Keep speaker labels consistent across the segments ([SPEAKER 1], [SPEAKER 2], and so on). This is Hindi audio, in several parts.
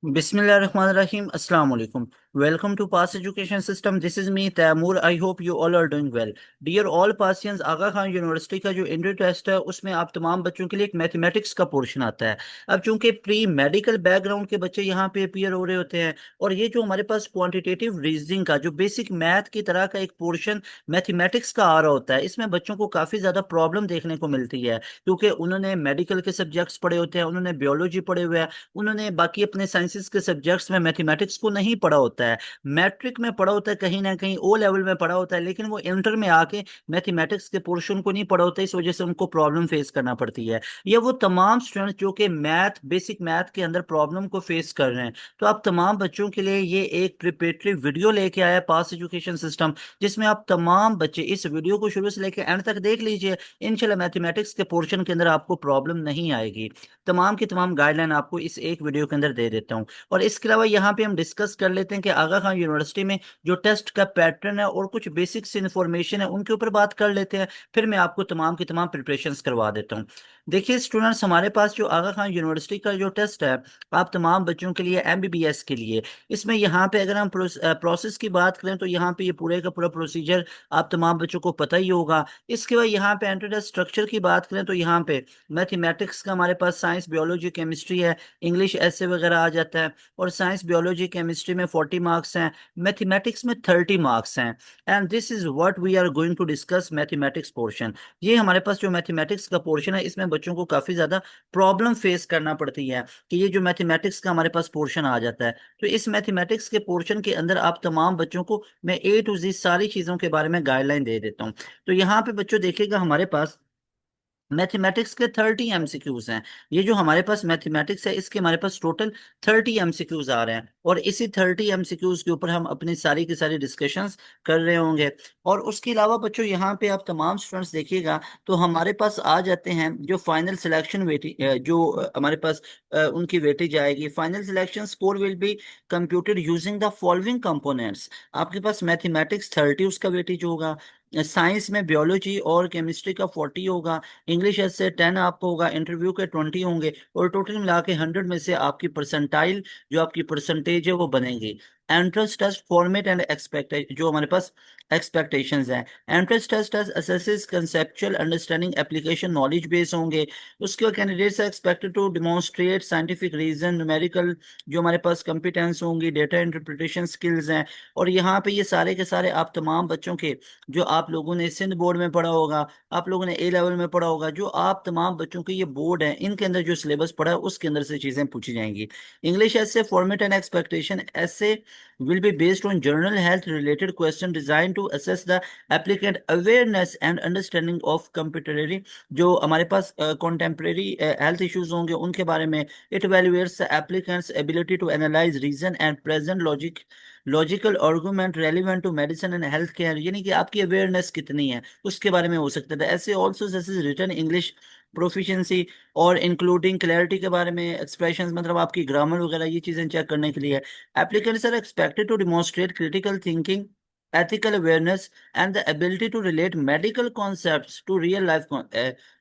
[SPEAKER 1] Bismillahirrahmanirrahim. Assalamu alaikum. Welcome to Pass Education System. This is me, Taimur. I hope you all are doing well. Dear all Pasians, Agha Khan university का जो इंट्री टेस्ट है उसमें आप तमाम बच्चों के लिए एक मैथमेटिक्स का पोर्शन आता है। अब चूंकि प्री मेडिकल बैकग्राउंड के बच्चे यहाँ पे अपीयर हो रहे होते हैं और ये जो हमारे पास क्वांटिटेटिव रीजनिंग का जो बेसिक मैथ की तरह का एक पोर्शन मैथमेटिक्स का आ रहा होता है, इसमें बच्चों को काफ़ी ज़्यादा प्रॉब्लम देखने को मिलती है क्योंकि उन्होंने मेडिकल के सब्जेक्ट्स पढ़े होते हैं, उन्होंने बियोलॉजी पढ़े हुए हैं, उन्होंने बाकी अपने साइंसेस के सब्जेक्ट्स में मैथमेटिक्स को नहीं पढ़ा होता है। मैट्रिक में पढ़ा होता है, कहीं ना कहीं ओ लेवल में पढ़ा होता है, लेकिन वो इंटर में आके मैथमेटिक्स के पोर्शन को नहीं पढ़ा होता, इस वजह से उनको प्रॉब्लम फेस करना पड़ती है। ये वो तमाम स्टूडेंट्स जो कि मैथ बेसिक मैथ के अंदर प्रॉब्लम को फेस कर रहे हैं, तो आप तमाम बच्चों के लिए ये एक प्रिपरेटरी वीडियो लेके आया पास एजुकेशन सिस्टम, जिसमें आप तमाम बच्चे इस वीडियो को शुरू से लेकर एंड तक देख लीजिए। इंशाल्लाह मैथमेटिक्स के पोर्शन के अंदर आपको प्रॉब्लम नहीं आएगी। तमाम की तमाम गाइडलाइन आपको इस एक वीडियो के अंदर दे देता हूँ। और इसके अलावा यहाँ पे हम डिस्कस कर लेते हैं कि आगा खान यूनिवर्सिटी में जो टेस्ट का पैटर्न है और कुछ बेसिक्स इन्फॉर्मेशन है उनके ऊपर बात कर लेते हैं, फिर मैं आपको तमाम की तमाम प्रिपरेशंस करवा देता हूँ। देखिए स्टूडेंट्स, हमारे पास जो आगा खान यूनिवर्सिटी का जो टेस्ट है आप तमाम बच्चों के लिए एमबीबीएस के लिए, इसमें यहाँ पे अगर हम प्रोसेस की बात करें तो यहाँ पे ये पूरे का पूरा प्रोसीजर आप तमाम बच्चों को पता ही होगा। इसके बाद यहाँ पे एंट्रेंस स्ट्रक्चर की बात करें तो यहाँ पे मैथमेटिक्स का हमारे पास साइंस बायोलॉजी केमिस्ट्री है, इंग्लिश ऐसे वगैरह आ जाता है। और साइंस बायोलॉजी केमिस्ट्री में 40 मार्क्स हैं, मैथमेटिक्स में 30 मार्क्स हैं। And this is what we are going to discuss mathematics portion. ये हमारे पास जो मैथमेटिक्स का पोर्शन है इसमें बच्चों को काफी ज्यादा प्रॉब्लम फेस करना पड़ती है कि ये जो मैथमेटिक्स का हमारे पास पोर्शन आ जाता है, तो इस मैथमेटिक्स के पोर्शन के अंदर आप तमाम बच्चों को मैं ए टू जी सारी चीजों के बारे में गाइडलाइन दे देता हूँ। तो यहाँ पे बच्चों देखिएगा, हमारे पास मैथमेटिक्स के 30 एमसीक्यूज हैं। ये जो हमारे पास मैथमेटिक्स है इसके हमारे पास टोटल 30 एमसीक्यूज आ रहे हैं और इसी 30 एमसीक्यूज के ऊपर हम अपनी सारी की सारी डिस्कशंस कर रहे होंगे। और उसके अलावा बच्चों यहाँ पे आप तमाम स्टूडेंट्स देखिएगा तो हमारे पास आ जाते हैं जो फाइनल सिलेक्शन वेटी जो हमारे पास उनकी वेटेज आएगी। Final selection score will be computed using the following components. आपके पास मैथमेटिक्स 30 उसका वेटेज होगा, साइंस में बायोलॉजी और केमिस्ट्री का 40 होगा, इंग्लिश ऐसे 10 आपको होगा, इंटरव्यू के 20 होंगे, और टोटल मिला के 100 में से आपकी परसेंटाइल जो आपकी परसेंटेज है वो बनेगी। Entrance test format and expect जो हमारे पास एक्सपेक्टेशंस हैं। Entrance test assesses conceptual understanding application knowledge base होंगे। उसके बाद candidates are expected to demonstrate scientific reason numerical जो हमारे पास कंपिटेंस होंगी, डेटा इंटरप्रिटेशन स्किल्स हैं। और यहाँ पे ये सारे के सारे आप तमाम बच्चों के जो आप लोगों ने सिंध बोर्ड में पढ़ा होगा, आप लोगों ने ए लेवल में पढ़ा होगा, जो आप तमाम बच्चों के ये बोर्ड हैं इनके अंदर जो सिलेबस पढ़ा है उसके अंदर से चीजें पूछी जाएंगी। इंग्लिश ऐसे फॉर्मेट एंड एक्सपेक्टेशन ऐसे will be based on general health related question designed to assess the applicant awareness and understanding of contemporary जो हमारे पास contemporary health issues होंगे उनके बारे में। it evaluates the applicant's ability to analyze reason and present logical argument relevant to medicine and health care, यानी कि आपकी अवेयरनेस कितनी है उसके बारे में हो सकता है। ऐसे ऑल्सो जैसे रिटन इंग्लिश प्रोफिशिएंसी और इंक्लूडिंग क्लैरिटी के बारे में, एक्सप्रेशंस मतलब आपकी ग्रामर वगैरह, ये चीजें चेक करने के लिए। Applicants are expected to demonstrate critical thinking, ethical awareness and the ability to relate medical concepts to real life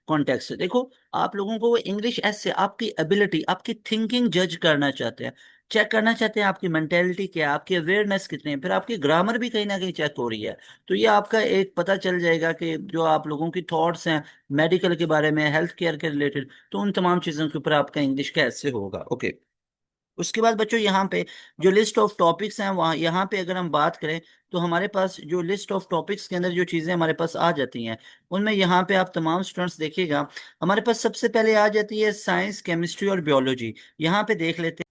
[SPEAKER 1] context। देखो, आप लोगों को वो इंग्लिश ऐसे आपकी एबिलिटी आपकी थिंकिंग जज करना चाहते हैं, चेक करना चाहते हैं आपकी मेंटेलिटी क्या है, आपकी अवेयरनेस कितनी है, फिर आपकी ग्रामर भी कहीं ना कहीं चेक हो रही है। तो ये आपका एक पता चल जाएगा कि जो आप लोगों की थॉट्स हैं मेडिकल के बारे में, हेल्थ केयर के रिलेटेड, तो उन तमाम चीज़ों के ऊपर आपका इंग्लिश कैसे होगा। ओके। उसके बाद बच्चों यहाँ पे जो लिस्ट ऑफ टॉपिक्स हैं वहाँ यहाँ पे अगर हम बात करें तो हमारे पास जो लिस्ट ऑफ टॉपिक्स के अंदर जो चीज़ें हमारे पास आ जाती हैं उनमें यहाँ पे आप तमाम स्टूडेंट्स देखिएगा, हमारे पास सबसे पहले आ जाती है साइंस केमिस्ट्री और बायोलॉजी। यहाँ पे देख लेते हैं।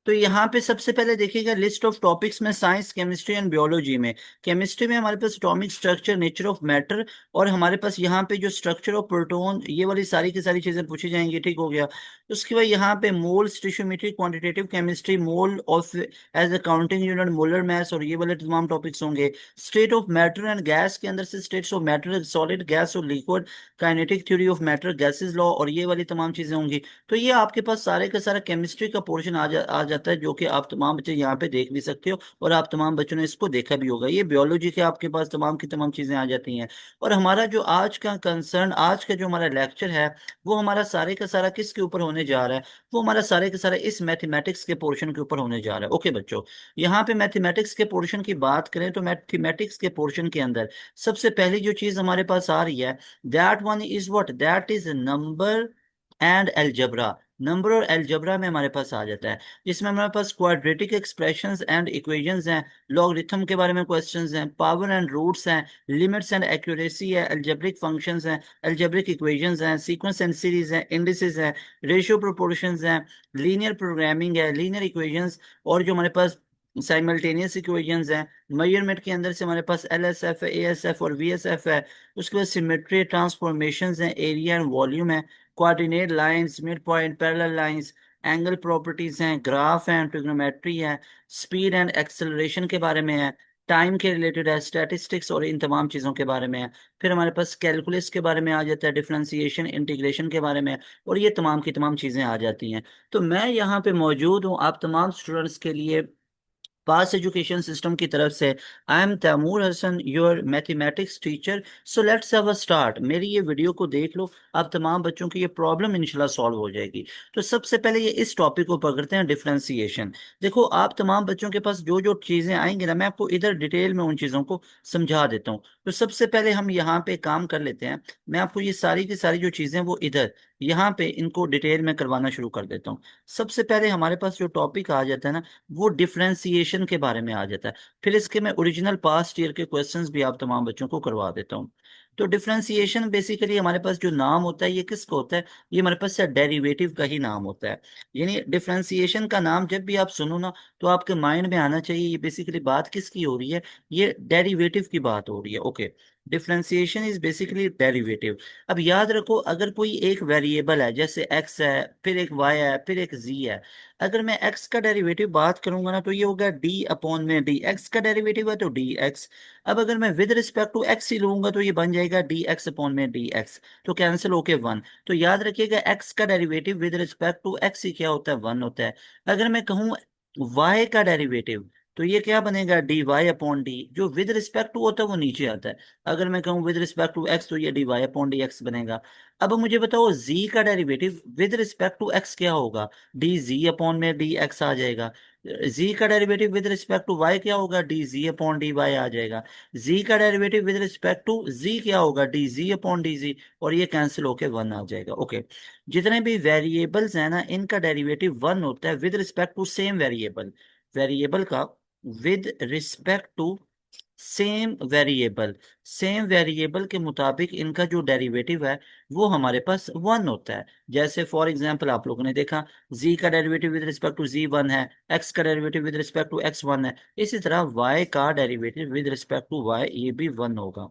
[SPEAKER 1] तो यहाँ पे सबसे पहले देखिएगा लिस्ट ऑफ टॉपिक्स में साइंस केमिस्ट्री एंड बायोलॉजी में। केमिस्ट्री में हमारे पास atomic structure, nature of matter, और हमारे पास यहाँ पे जो स्ट्रक्चर ऑफ प्रोटॉन, ये वाली सारी की सारी चीजें पूछी जाएंगी। ठीक हो गया। उसके बाद यहाँ पे mole stoichiometry, quantitative chemistry, mole of as a counting unit, molar mass, और ये वाले तमाम टॉपिक्स होंगे। State of matter and gas के अंदर से states of matter, solid, gas और liquid, kinetic theory of matter, gases law, और ये वाली तमाम चीजें होंगी। तो ये आपके पास सारे का सारा केमिस्ट्री का पोर्शन आ जाता है, जो कि आप तमाम बच्चे यहाँ पे देख भी सकते हो और आप तमाम बच्चों ने इसको देखा भी होगा। ये बियोलॉजी के आपके पास तमाम की तमाम चीजें आ जाती हैं। और हमारा जो आज का कंसर्न, आज का जो हमारा लेक्चर है, वो हमारा सारे का सारा किसके ऊपर होने जा रहा है? वो हमारा सारे का सारा इस मैथमेटिक्स के पोर्शन के ऊपर होने जा रहा है। ओके बच्चों, यहाँ पे मैथमेटिक्स के पोर्शन की बात करें तो मैथमेटिक्स के पोर्शन के अंदर सबसे पहली जो चीज हमारे पास आ रही है, that one is what, that is number and algebra. Number और अलजेब्रा में हमारे पास आ जाता है, जिसमें हमारे पास क्वाड्रेटिक एक्सप्रेशंस एंड इक्वेशंस हैं, लॉगरिथम के बारे में क्वेश्चंस हैं, पावर एंड रूट्स हैं, लिमिट्स एंड एक्यूरेसी है, अलजेब्रिक फंक्शंस हैं, अलजेब्रिक इक्वेशंस हैं, सीक्वेंस एंड सीरीज हैं, इंडिसेस हैं, रेशियो प्रोपोर्शंस हैं, लीनियर प्रोग्रामिंग है, लीनियर इक्वेशंस, और जो हमारे पास साइमल्टेनियस इक्वेशंस हैं। मेजरमेंट के अंदर से हमारे पास LSF है, ASF और VSF है। उसके बाद सिमेट्री ट्रांसफॉर्मेशंस हैं, एरिया एंड वॉल्यूम है, coordinate lines, mid point, parallel lines, angle properties हैं, ग्राफ हैं, ट्रिग्नोमेट्री है, स्पीड एंड एक्सेलरेशन के बारे में है, टाइम के रिलेटेड है, स्टैटिस्टिक्स और इन तमाम चीज़ों के बारे में है। फिर हमारे पास कैलकुलस के बारे में आ जाता है, डिफरेंशिएशन, इंटीग्रेशन के बारे में, और ये तमाम की तमाम चीज़ें आ जाती हैं। तो मैं यहाँ पे मौजूद हूँ आप तमाम स्टूडेंट्स के लिए, पास एजुकेशन सिस्टम की तरफ से। I am Taimur Hasan, your mathematics teacher. So let's have a start. मेरी ये वीडियो को देख लो, आप तमाम बच्चों की ये प्रॉब्लम इंशाल्लाह सॉल्व हो जाएगी। तो सबसे पहले ये इस टॉपिक को पकड़ते हैं, डिफरेंशिएशन। देखो आप तमाम बच्चों के पास जो जो चीज़ें आएंगी ना, मैं आपको इधर डिटेल में उन चीज़ों को समझा देता हूँ। तो सबसे पहले हम यहाँ पे काम कर लेते हैं, मैं आपको ये सारी की सारी जो चीज़ें वो इधर यहाँ पे इनको डिटेल में करवाना शुरू कर देता हूँ। सबसे पहले हमारे पास जो टॉपिक आ जाता है ना, वो डिफरेंशिएशन के बारे में आ जाता है। फिर इसके मैं ओरिजिनल पास्ट ईयर के क्वेश्चंस भी आप तमाम बच्चों को करवा देता हूँ। तो डिफरेंशिएशन बेसिकली हमारे पास जो नाम होता है ये किसका होता है? ये हमारे पास डेरिवेटिव का ही नाम होता है। यानी डिफरेंशिएशन का नाम जब भी आप सुनो ना, तो आपके माइंड में आना चाहिए ये बेसिकली बात किसकी हो रही है, ये डेरिवेटिव की बात हो रही है। Okay, differentiation is basically derivative. अब याद रखो, अगर कोई एक वेरिएबल है, जैसे x है, फिर एक y है, फिर एक z है, अगर मैं x का डेरिवेटिव बात करूंगा ना, तो ये होगा d अपॉन में d, x का डेरिवेटिव है तो dx। अब अगर मैं विद रिस्पेक्ट टू x ही लूंगा तो ये बन जाएगा dx अपॉन में dx, तो कैंसिल होके 1। तो याद रखिएगा, x का derivative with respect to x ही क्या होता है, 1 होता है। अगर मैं कहूँ y का डेरिवेटिव, तो ये क्या बनेगा, dy अपॉन डी, जो विद रिस्पेक्ट टू होता है वो नीचे आता है। अगर मैं कहूँ विद रिस्पेक्ट टू x, तो ये dy अपॉन डी एक्स बनेगा। अब मुझे बताओ z का derivative with respect to x क्या होगा, dz अपॉन में dx आ जाएगा। z का derivative with respect to y क्या होगा, dz अपॉन dy आ जाएगा। z का derivative with respect to z क्या होगा, dz अपॉन dz, और ये कैंसिल होके 1 आ जाएगा। ओके, जितने भी वेरिएबल्स हैं ना, इनका डेरिवेटिव 1 होता है with respect to same variable. Variable का with respect to same variable के मुताबिक इनका जो डेरिवेटिव है वो हमारे पास 1 होता है। जैसे फॉर एग्जांपल आप लोगों ने देखा, z का derivative with respect to z 1 है, x का derivative with respect to x 1 है, इसी तरह y का derivative with respect to y ये भी 1 होगा।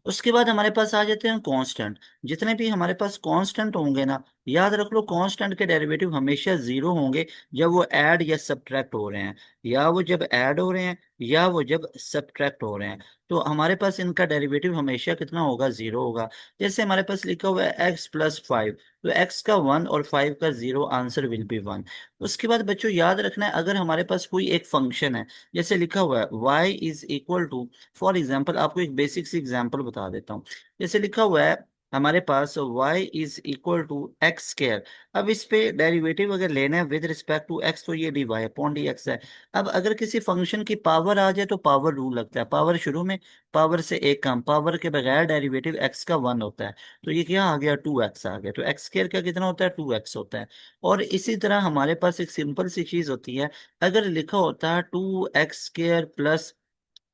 [SPEAKER 1] उसके बाद हमारे पास आ जाते हैं कांस्टेंट। जितने भी हमारे पास कांस्टेंट होंगे ना, याद रख लो, कांस्टेंट के डेरिवेटिव हमेशा 0 होंगे जब वो ऐड या सब्ट्रैक्ट हो रहे हैं, या वो जब ऐड हो रहे हैं, या वो जब सब्ट्रैक्ट हो रहे हैं। तो हमारे पास इनका डेरिवेटिव हमेशा कितना होगा, 0 होगा। जैसे हमारे पास लिखा हुआ है x+5, तो x का 1 और 5 का 0, आंसर विल बी 1। उसके बाद बच्चों याद रखना है, अगर हमारे पास कोई एक फंक्शन है, जैसे लिखा हुआ है y is equal to, for example आपको एक बेसिक सी एग्जाम्पल बता देता हूँ। जैसे लिखा हुआ है हमारे पास y is equal to X square. अब इस पे डेरिवेटिव अगर लेना है विद रिस्पेक्ट टू x, तो ये dy अपॉन डी एक्स है। अब अगर किसी फंक्शन की पावर आ जाए तो पावर रूल लगता है, पावर शुरू में, पावर से एक कम, पावर के बगैर डेरिवेटिव x का 1 होता है। तो ये क्या आ गया, 2x आ गया। तो एक्स स्केयर का कितना होता है, 2x होता है। और इसी तरह हमारे पास एक सिंपल सी चीज होती है, अगर लिखा होता है 2x स्केयर प्लस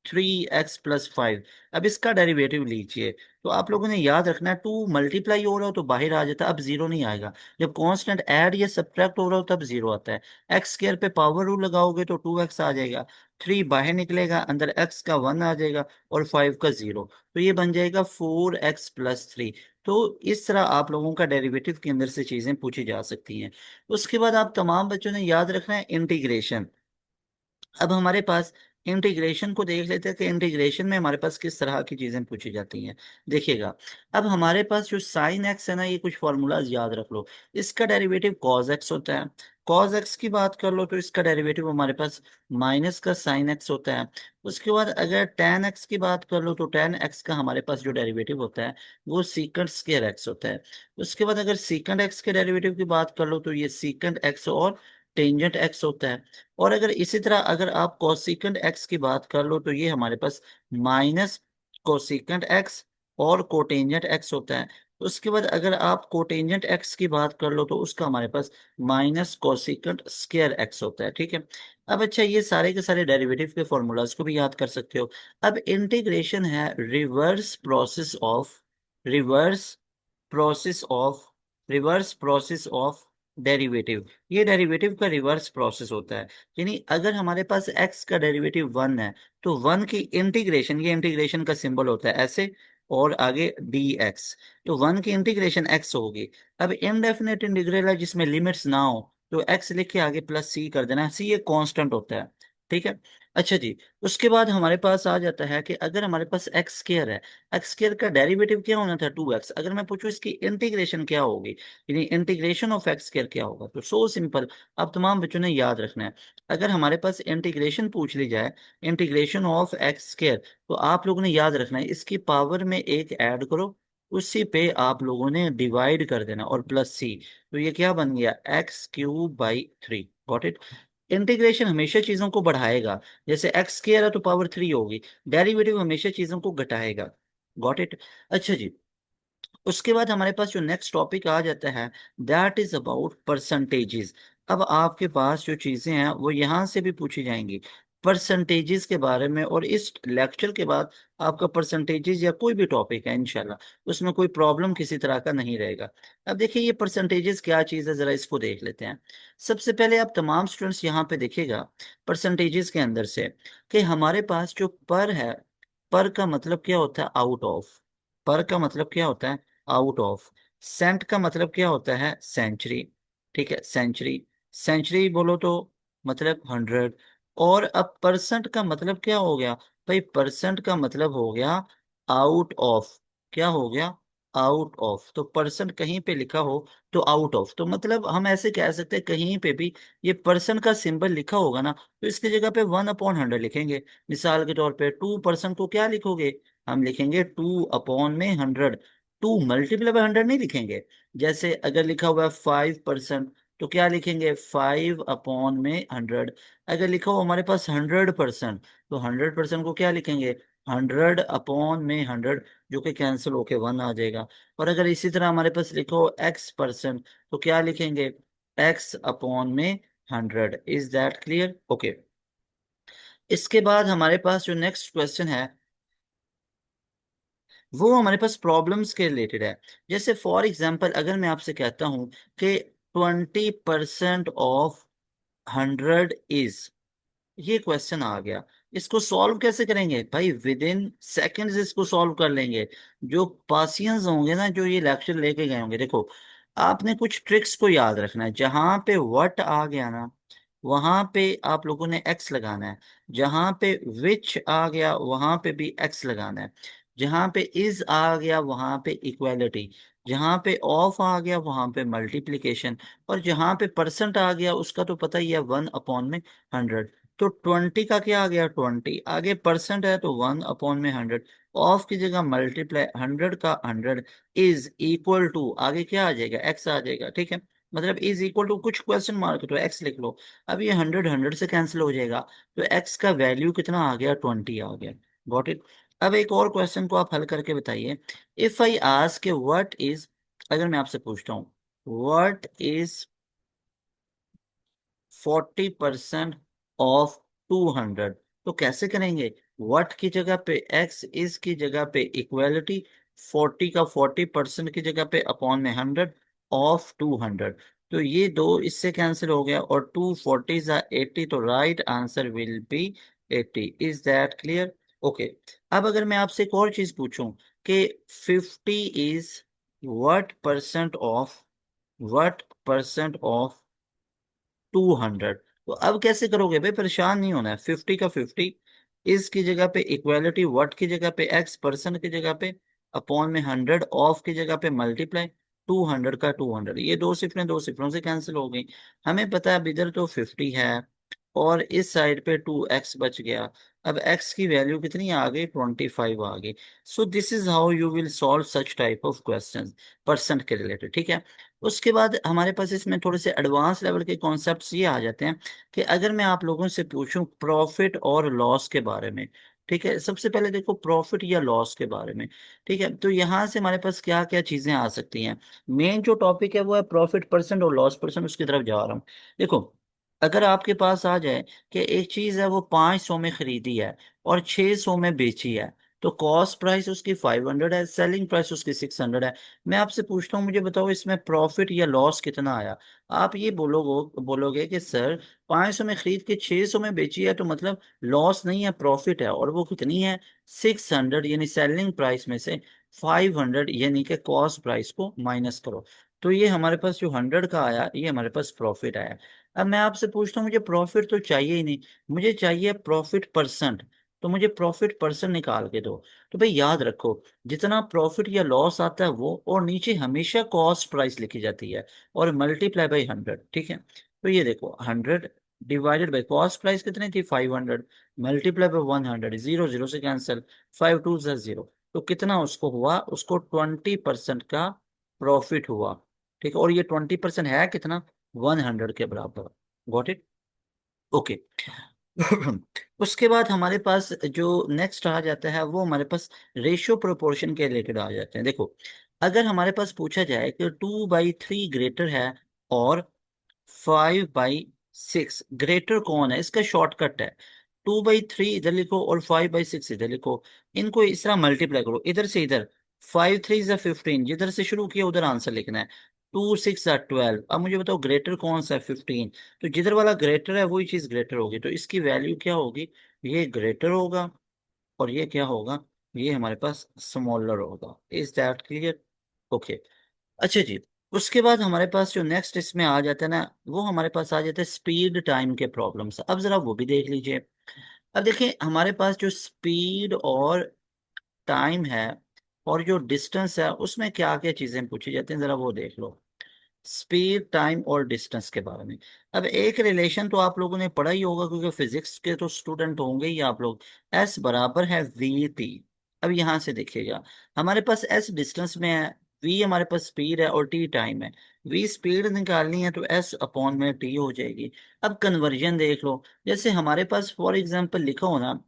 [SPEAKER 1] 3x+5, अब इसका डेरिवेटिव लीजिए। तो आप लोगों ने याद रखना है, 2 मल्टीप्लाई हो रहा हो तो बाहर आ जाता है, अब 0 नहीं आएगा। जब कांस्टेंट ऐड या सब्ट्रैक्ट हो रहा हो तब 0 आता है। एक्स स्क्वायर पे पावर रूल लगाओगे तो 2x आ जाएगा, 3 बाहर निकलेगा, अंदर x का 1 आ जाएगा, और 5 का 0, तो ये बन जाएगा 4x+3। तो इस तरह आप लोगों का डेरिवेटिव के अंदर से चीजें पूछी जा सकती हैं। उसके बाद आप तमाम बच्चों ने याद रखना है इंटीग्रेशन। अब हमारे पास इंटीग्रेशन को देख लेते हैं कि इंटीग्रेशन में हमारे पास किस तरह की चीजें पूछी जाती हैं। देखिएगा, अब हमारे पास जो साइन एक्स है ना, ये कुछ फॉर्मूलाज याद रख लो। इसका डेरिवेटिव कॉज एक्स होता है, कॉज एक्स की बात कर लो तो इसका डेरिवेटिव हमारे पास माइनस का साइन एक्स होता है। उसके बाद अगर टेन एक्स की बात कर लो तो टेन एक्स का हमारे पास जो डेरिवेटिव होता है वो सीकंड स्क्वायर एक्स होता है। उसके बाद अगर सीकंड एक्स के डेरिवेटिव की बात कर लो तो ये सीकंड एक्स और टेंजेंट एक्स होता है। और अगर इसी तरह अगर आप कोसिकंड एक्स की बात कर लो तो ये हमारे पास माइनस कोसिकंड एक्स और कोटेंजेंट एक्स होता है। उसके बाद अगर आप कोटेंजेंट एक्स की बात कर लो तो उसका हमारे पास माइनस कोसिकंड स्क्वायर एक्स होता है। ठीक है। अब अच्छा, ये सारे के सारे डेरिवेटिव के फॉर्मूलाज को भी याद कर सकते हो। अब इंटीग्रेशन है reverse process of reverse process of derivative. ये डेरिवेटिव का रिवर्स प्रोसेस होता है। यानी अगर हमारे पास x का डेरिवेटिव वन है तो वन की इंटीग्रेशन, ये इंटीग्रेशन का सिंबल होता है ऐसे, और आगे dx, तो वन की इंटीग्रेशन x होगी। अब इनडेफिनेट इंटीग्रल है जिसमें लिमिट्स ना हो तो x लिख के आगे प्लस c कर देना, c एक कांस्टेंट होता है। ठीक है। अच्छा जी, उसके बाद हमारे पास आ जाता है कि अगर हमारे पास एक्स स्क्र है, एक्स स्क्र का डेरिवेटिव क्या होना था 2x, अगर मैं पूछूं इसकी इंटीग्रेशन क्या होगी, यानी इंटीग्रेशन ऑफ एक्स स्क्र क्या होगा, तो सो सिंपल। अब तमाम बच्चों ने याद रखना है, अगर हमारे पास इंटीग्रेशन पूछ ली जाए, इंटीग्रेशन ऑफ एक्स स्क्र, तो आप लोगों ने याद रखना है इसकी पावर में एक ऐड करो, उसी पे आप लोगों ने डिवाइड कर देना और प्लस सी, तो ये क्या बन गया x³/3। Got it. इंटीग्रेशन हमेशा चीजों को बढ़ाएगा, जैसे एक्स स्क्वायर है तो पावर 3 होगी, डेरिवेटिव हमेशा चीजों को घटाएगा। Got it. अच्छा जी, उसके बाद हमारे पास जो नेक्स्ट टॉपिक आ जाता है दैट इज अबाउट परसेंटेजेस। अब आपके पास जो चीजें हैं वो यहाँ से भी पूछी जाएंगी परसेंटेजेस के बारे में, और इस लेक्चर के बाद आपका परसेंटेजेस या कोई भी टॉपिक है इंशाल्लाह उसमें कोई प्रॉब्लम किसी तरह का नहीं रहेगा। अब देखिए ये परसेंटेजेस क्या चीज़ है, जरा इसको देख लेते हैं। सबसे पहले आप तमाम स्टूडेंट्स यहाँ पे देखिएगा परसेंटेजेस के अंदर से कि हमारे पास जो पर है, पर का मतलब क्या होता है आउट ऑफ, पर का मतलब क्या होता है आउट ऑफ, सेंट का मतलब क्या होता है सेंचुरी। ठीक है, सेंचुरी, सेंचुरी बोलो तो मतलब 100। और अब परसेंट का मतलब क्या हो गया भाई, परसेंट का मतलब हो गया आउट ऑफ, क्या हो गया आउट ऑफ, तो परसेंट कहीं पे लिखा हो तो आउट ऑफ, तो मतलब हम ऐसे कह सकते हैं कहीं पे भी ये परसेंट का सिंबल लिखा होगा ना तो इसकी जगह पे 1/100 लिखेंगे। मिसाल के तौर पे 2% को क्या लिखोगे, हम लिखेंगे 2/100। 2 × 100 नहीं लिखेंगे। जैसे अगर लिखा हुआ है 5%, तो क्या लिखेंगे 5/100। अगर लिखा हो हमारे पास 100%, तो 100% को क्या लिखेंगे 100/100, जो कि कैंसिल होके 1 आ जाएगा। और अगर इसी तरह हमारे पास लिखा हो x%, तो क्या लिखेंगे x/100। Is that clear? Okay. इसके बाद हमारे पास जो नेक्स्ट क्वेश्चन है वो हमारे पास प्रॉब्लम्स के रिलेटेड है। जैसे फॉर एग्जांपल अगर मैं आपसे कहता हूं कि 20% ऑफ 100 इज, ये क्वेश्चन आ गया, इसको सॉल्व कैसे करेंगे भाई, विद इन सेकेंड्स इसको सॉल्व कर लेंगे। जो पासियंस होंगे ना जो ये लेक्चर लेके गए होंगे, देखो आपने कुछ ट्रिक्स को याद रखना है। जहां पे व्हाट आ गया ना वहां पे आप लोगों ने एक्स लगाना है, जहां पे विच आ गया वहां पे भी एक्स लगाना है, जहां पे इज आ गया वहां पे इक्वालिटी, जहां पे ऑफ आ गया वहां पे मल्टीप्लिकेशन, और जहां पे परसेंट आ गया उसका तो पता ही है 1/100। तो 20 का क्या आ गया 20, आगे परसेंट है तो 1/100, ऑफ की जगह मल्टीप्लाई 100 का 100, इज इक्वल टू आगे क्या आ जाएगा एक्स आ जाएगा। ठीक है, मतलब इज इक्वल टू कुछ क्वेश्चन मार्क तो एक्स लिख लो। अब ये 100 100 से कैंसिल हो जाएगा, तो एक्स का वैल्यू कितना आ गया 20 आ गया। Got it. अब एक और क्वेश्चन को आप हल करके बताइए। If I ask what is, अगर मैं आपसे पूछता हूँ व्हाट इज 40% ऑफ 200, तो कैसे करेंगे, व्हाट की जगह पे एक्स, इज की जगह पे इक्वालिटी, 40 का 40% की जगह पे अपॉन में 100 ऑफ 200, तो ये दो इससे कैंसिल हो गया, और 2 40 80, तो right answer will be 80। Is that clear? Okay. अब अगर मैं आपसे एक और चीज पूछूं कि 50 इज व्हाट परसेंट ऑफ 200, तो अब कैसे करोगे भाई, परेशान नहीं होना है। 50 का 50, इस की जगह पे इक्वालिटी, व्हाट की जगह पे एक्स, परसेंट की जगह पे अपॉन में 100, ऑफ की जगह पे मल्टीप्लाई, 200 का 200, ये दो सिफरें दो सिफरों से कैंसिल हो गई। हमें पता है अब इधर तो 50 है और इस साइड पे 2x बच गया। अब x की वैल्यू कितनी आ गई, 25 आ गई। So this is how you will solve such type of questions percent के रिलेटेड, ठीक है। उसके बाद हमारे पास इसमें थोड़े से एडवांस लेवल के कॉन्सेप्ट्स ये आ जाते हैं कि अगर मैं आप लोगों से पूछूं प्रॉफिट और लॉस के बारे में, ठीक है। सबसे पहले देखो प्रॉफिट या लॉस के बारे में, ठीक है। तो यहाँ से हमारे पास क्या क्या चीजें आ सकती हैं। मेन जो टॉपिक है वो है प्रॉफिट परसेंट और लॉस परसेंट, उसकी तरफ जा रहा हूँ। देखो, अगर आपके पास आ जाए कि एक चीज है वो 500 में खरीदी है और 600 में बेची है, तो कॉस्ट प्राइस उसकी 500 है, सेलिंग प्राइस उसकी 600 है। मैं आपसे पूछता हूँ, मुझे बताओ इसमें प्रॉफिट या लॉस कितना आया। आप ये बोलोगे कि सर 500 में खरीद के 600 में बेची है, तो मतलब लॉस नहीं है, प्रॉफिट है। और वो कितनी है, 600, यानी सेलिंग प्राइस में से 500 यानी कि कॉस्ट प्राइस को माइनस करो। तो ये हमारे पास जो 100 का आया, ये हमारे पास प्रॉफिट आया। अब मैं आपसे पूछता हूँ, मुझे प्रॉफिट तो चाहिए ही नहीं, मुझे चाहिए प्रॉफिट परसेंट। तो मुझे प्रॉफिट परसेंट निकाल के दो। तो भाई याद रखो, जितना प्रॉफिट या लॉस आता है वो, और नीचे हमेशा कॉस्ट प्राइस लिखी जाती है, और मल्टीप्लाई बाई 100, ठीक है। तो ये देखो 100 डिवाइडेड बाई कॉस्ट प्राइस कितनी थी, 500, मल्टीप्लाई बाई 100, जीरो जीरो से कैंसिल, 5 2 0। तो कितना उसको हुआ, उसको 20% का प्रॉफिट हुआ, ठीक है। और ये 20% है कितना, 100 के बराबर। Got it, okay. उसके बाद हमारे पास जो नेक्स्ट आ जाता है वो हमारे पास रेशियो प्रोपोर्शन के रिलेटेड आ जाते हैं। देखो, अगर हमारे पास पूछा जाए कि 2/3 ग्रेटर है और 5/6 ग्रेटर कौन है, इसका शॉर्टकट है 2/3 इधर लिखो और 5/6 इधर लिखो। इनको इस तरह मल्टीप्लाई करो, इधर से इधर, 5 3 15, जिधर से शुरू किया उधर आंसर लिखना है। 2 6 12। अब मुझे बताओ ग्रेटर कौन सा है, 15। तो जिधर वाला ग्रेटर है वही चीज ग्रेटर होगी, तो इसकी वैल्यू क्या होगी, ये ग्रेटर होगा। और ये क्या होगा, ये हमारे पास स्मॉलर होगा। Is that clear, okay. अच्छा जी, उसके बाद हमारे पास जो नेक्स्ट इसमें आ जाता है ना, वो हमारे पास आ जाता है स्पीड टाइम के प्रॉब्लम्स। अब जरा वो भी देख लीजिए। अब देखिए हमारे पास जो स्पीड और टाइम है और जो डिस्टेंस है, उसमें क्या क्या चीजें पूछी जाती हैं, जरा वो देख लो। स्पीड टाइम और डिस्टेंस के बारे में। अब एक रिलेशन तो आप लोगों ने पढ़ा ही होगा, क्योंकि फिजिक्स के तो स्टूडेंट होंगे ही आप लोग। एस बराबर है वी टी। अब यहां से देखिएगा, हमारे पास एस डिस्टेंस में है, वी हमारे पास स्पीड है और टी टाइम है। वी स्पीड निकालनी है तो एस अपॉन में टी हो जाएगी। अब कन्वर्जन देख लो, जैसे हमारे पास फॉर एग्जांपल लिखा हो ना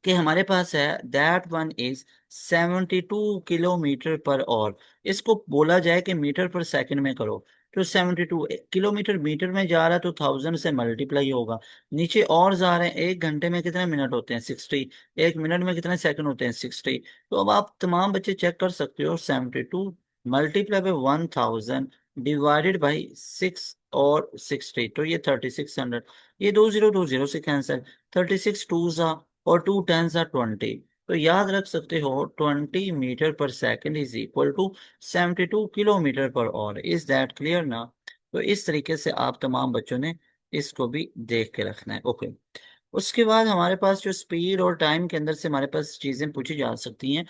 [SPEAKER 1] कि हमारे पास है that one is 72 kilometre per our. इसको बोला जाए कि मीटर पर सेकंड में करो, तो 72 किलोमीटर मीटर में जा रहा है तो 1000 से मल्टीप्लाई होगा। नीचे और जा रहे हैं, 1 घंटे में कितने मिनट होते हैं, 60। 1 मिनट में कितने सेकंड होते हैं, 60। तो अब आप तमाम बच्चे चेक कर सकते हो, 72 मल्टीप्लाई बाई 1000 डिवाइडेड बाई 6 और 60, तो ये 3600। ये दो जीरो से कैंसिल, 36 2 और 2 10 20। तो याद रख सकते हो 20 metre per second is equal to 72 kilometre per hour. Is that clear ना। तो इस तरीके से आप तमाम बच्चों ने इसको भी देख के रखना है, ओके। उसके बाद हमारे पास जो स्पीड और टाइम के अंदर से हमारे पास चीजें पूछी जा सकती हैं,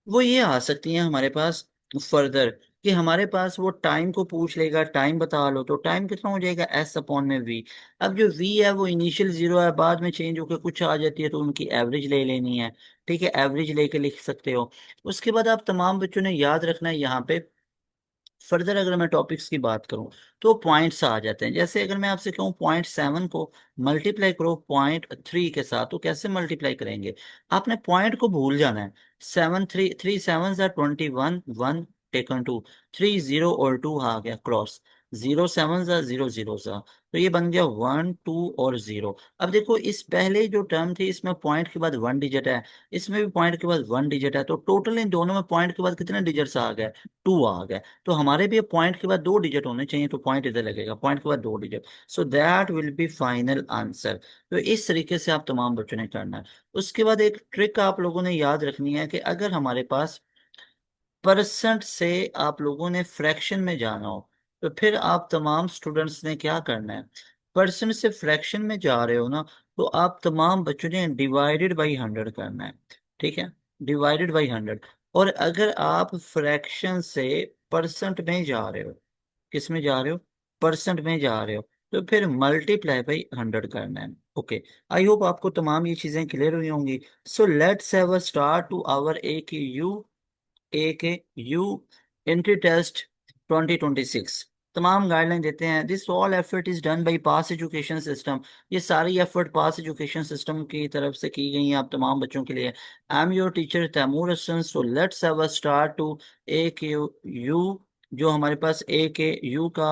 [SPEAKER 1] वो ये आ सकती हैं हमारे पास फर्दर, कि हमारे पास वो टाइम को पूछ लेगा, टाइम बता लो, तो टाइम कितना हो जाएगा, एस अपॉन में वी। अब जो वी है वो इनिशियल जीरो है, बाद में चेंज होकर कुछ आ जाती है, तो उनकी एवरेज ले लेनी है, ठीक है। एवरेज लेके लिख सकते हो। उसके बाद आप तमाम बच्चों ने याद रखना है यहाँ पे, फर्दर अगर मैं टॉपिक्स की बात करूं तो पॉइंट्स आ जाते हैं। जैसे अगर मैं आपसे कहूं .7 को मल्टीप्लाई करो .3 के साथ, तो कैसे मल्टीप्लाई करेंगे, आपने पॉइंट को भूल जाना है। 7 3 3 7 21, 1 टेकन 2, 3 0 और 2 आ गया क्रॉस, 0 7 0 0 तो ये बन गया 1 2 और 0। अब देखो इस पहले जो टर्म थी इसमें पॉइंट के बाद 1 डिजिट है, इसमें भी पॉइंट के बाद 1 डिजिट है, तो टोटल इन दोनों में पॉइंट के बाद कितने डिजिट्स आ गए, 2 आ गए। तो हमारे भी पॉइंट के बाद 2 डिजिट होने चाहिए, तो पॉइंट इधर लगेगा, पॉइंट के बाद 2 digit. So that will B final answer. तो इस तरीके से आप तमाम बच्चों ने करना है। उसके बाद एक ट्रिक आप लोगों ने याद रखनी है कि अगर हमारे पास परसेंट से आप लोगों ने फ्रैक्शन में जाना हो, तो फिर आप तमाम स्टूडेंट्स ने क्या करना है, परसेंट से फ्रैक्शन में जा रहे हो ना, तो आप तमाम बच्चों ने डिवाइडेड बाई 100 करना है, ठीक है। Divided by 100। और अगर आप फ्रैक्शन से परसेंट में जा रहे हो, किस में जा रहे हो, परसेंट में जा रहे हो, तो फिर मल्टीप्लाई बाई 100 करना है। ओके, आई होप आपको तमाम ये चीजें क्लियर हुई होंगी। So let's have a start to our A K U entry test 2026। तमाम गाइडलाइन देते हैं, this all effort is done by pass education system. ये सारी एफर्ट पास एजुकेशन सिस्टम की तरफ से की गई हैं आप तमाम बच्चों के लिए। I am your teacher Taimur Hasan. So let's have a start to A K U. जो हमारे पास ए के यू का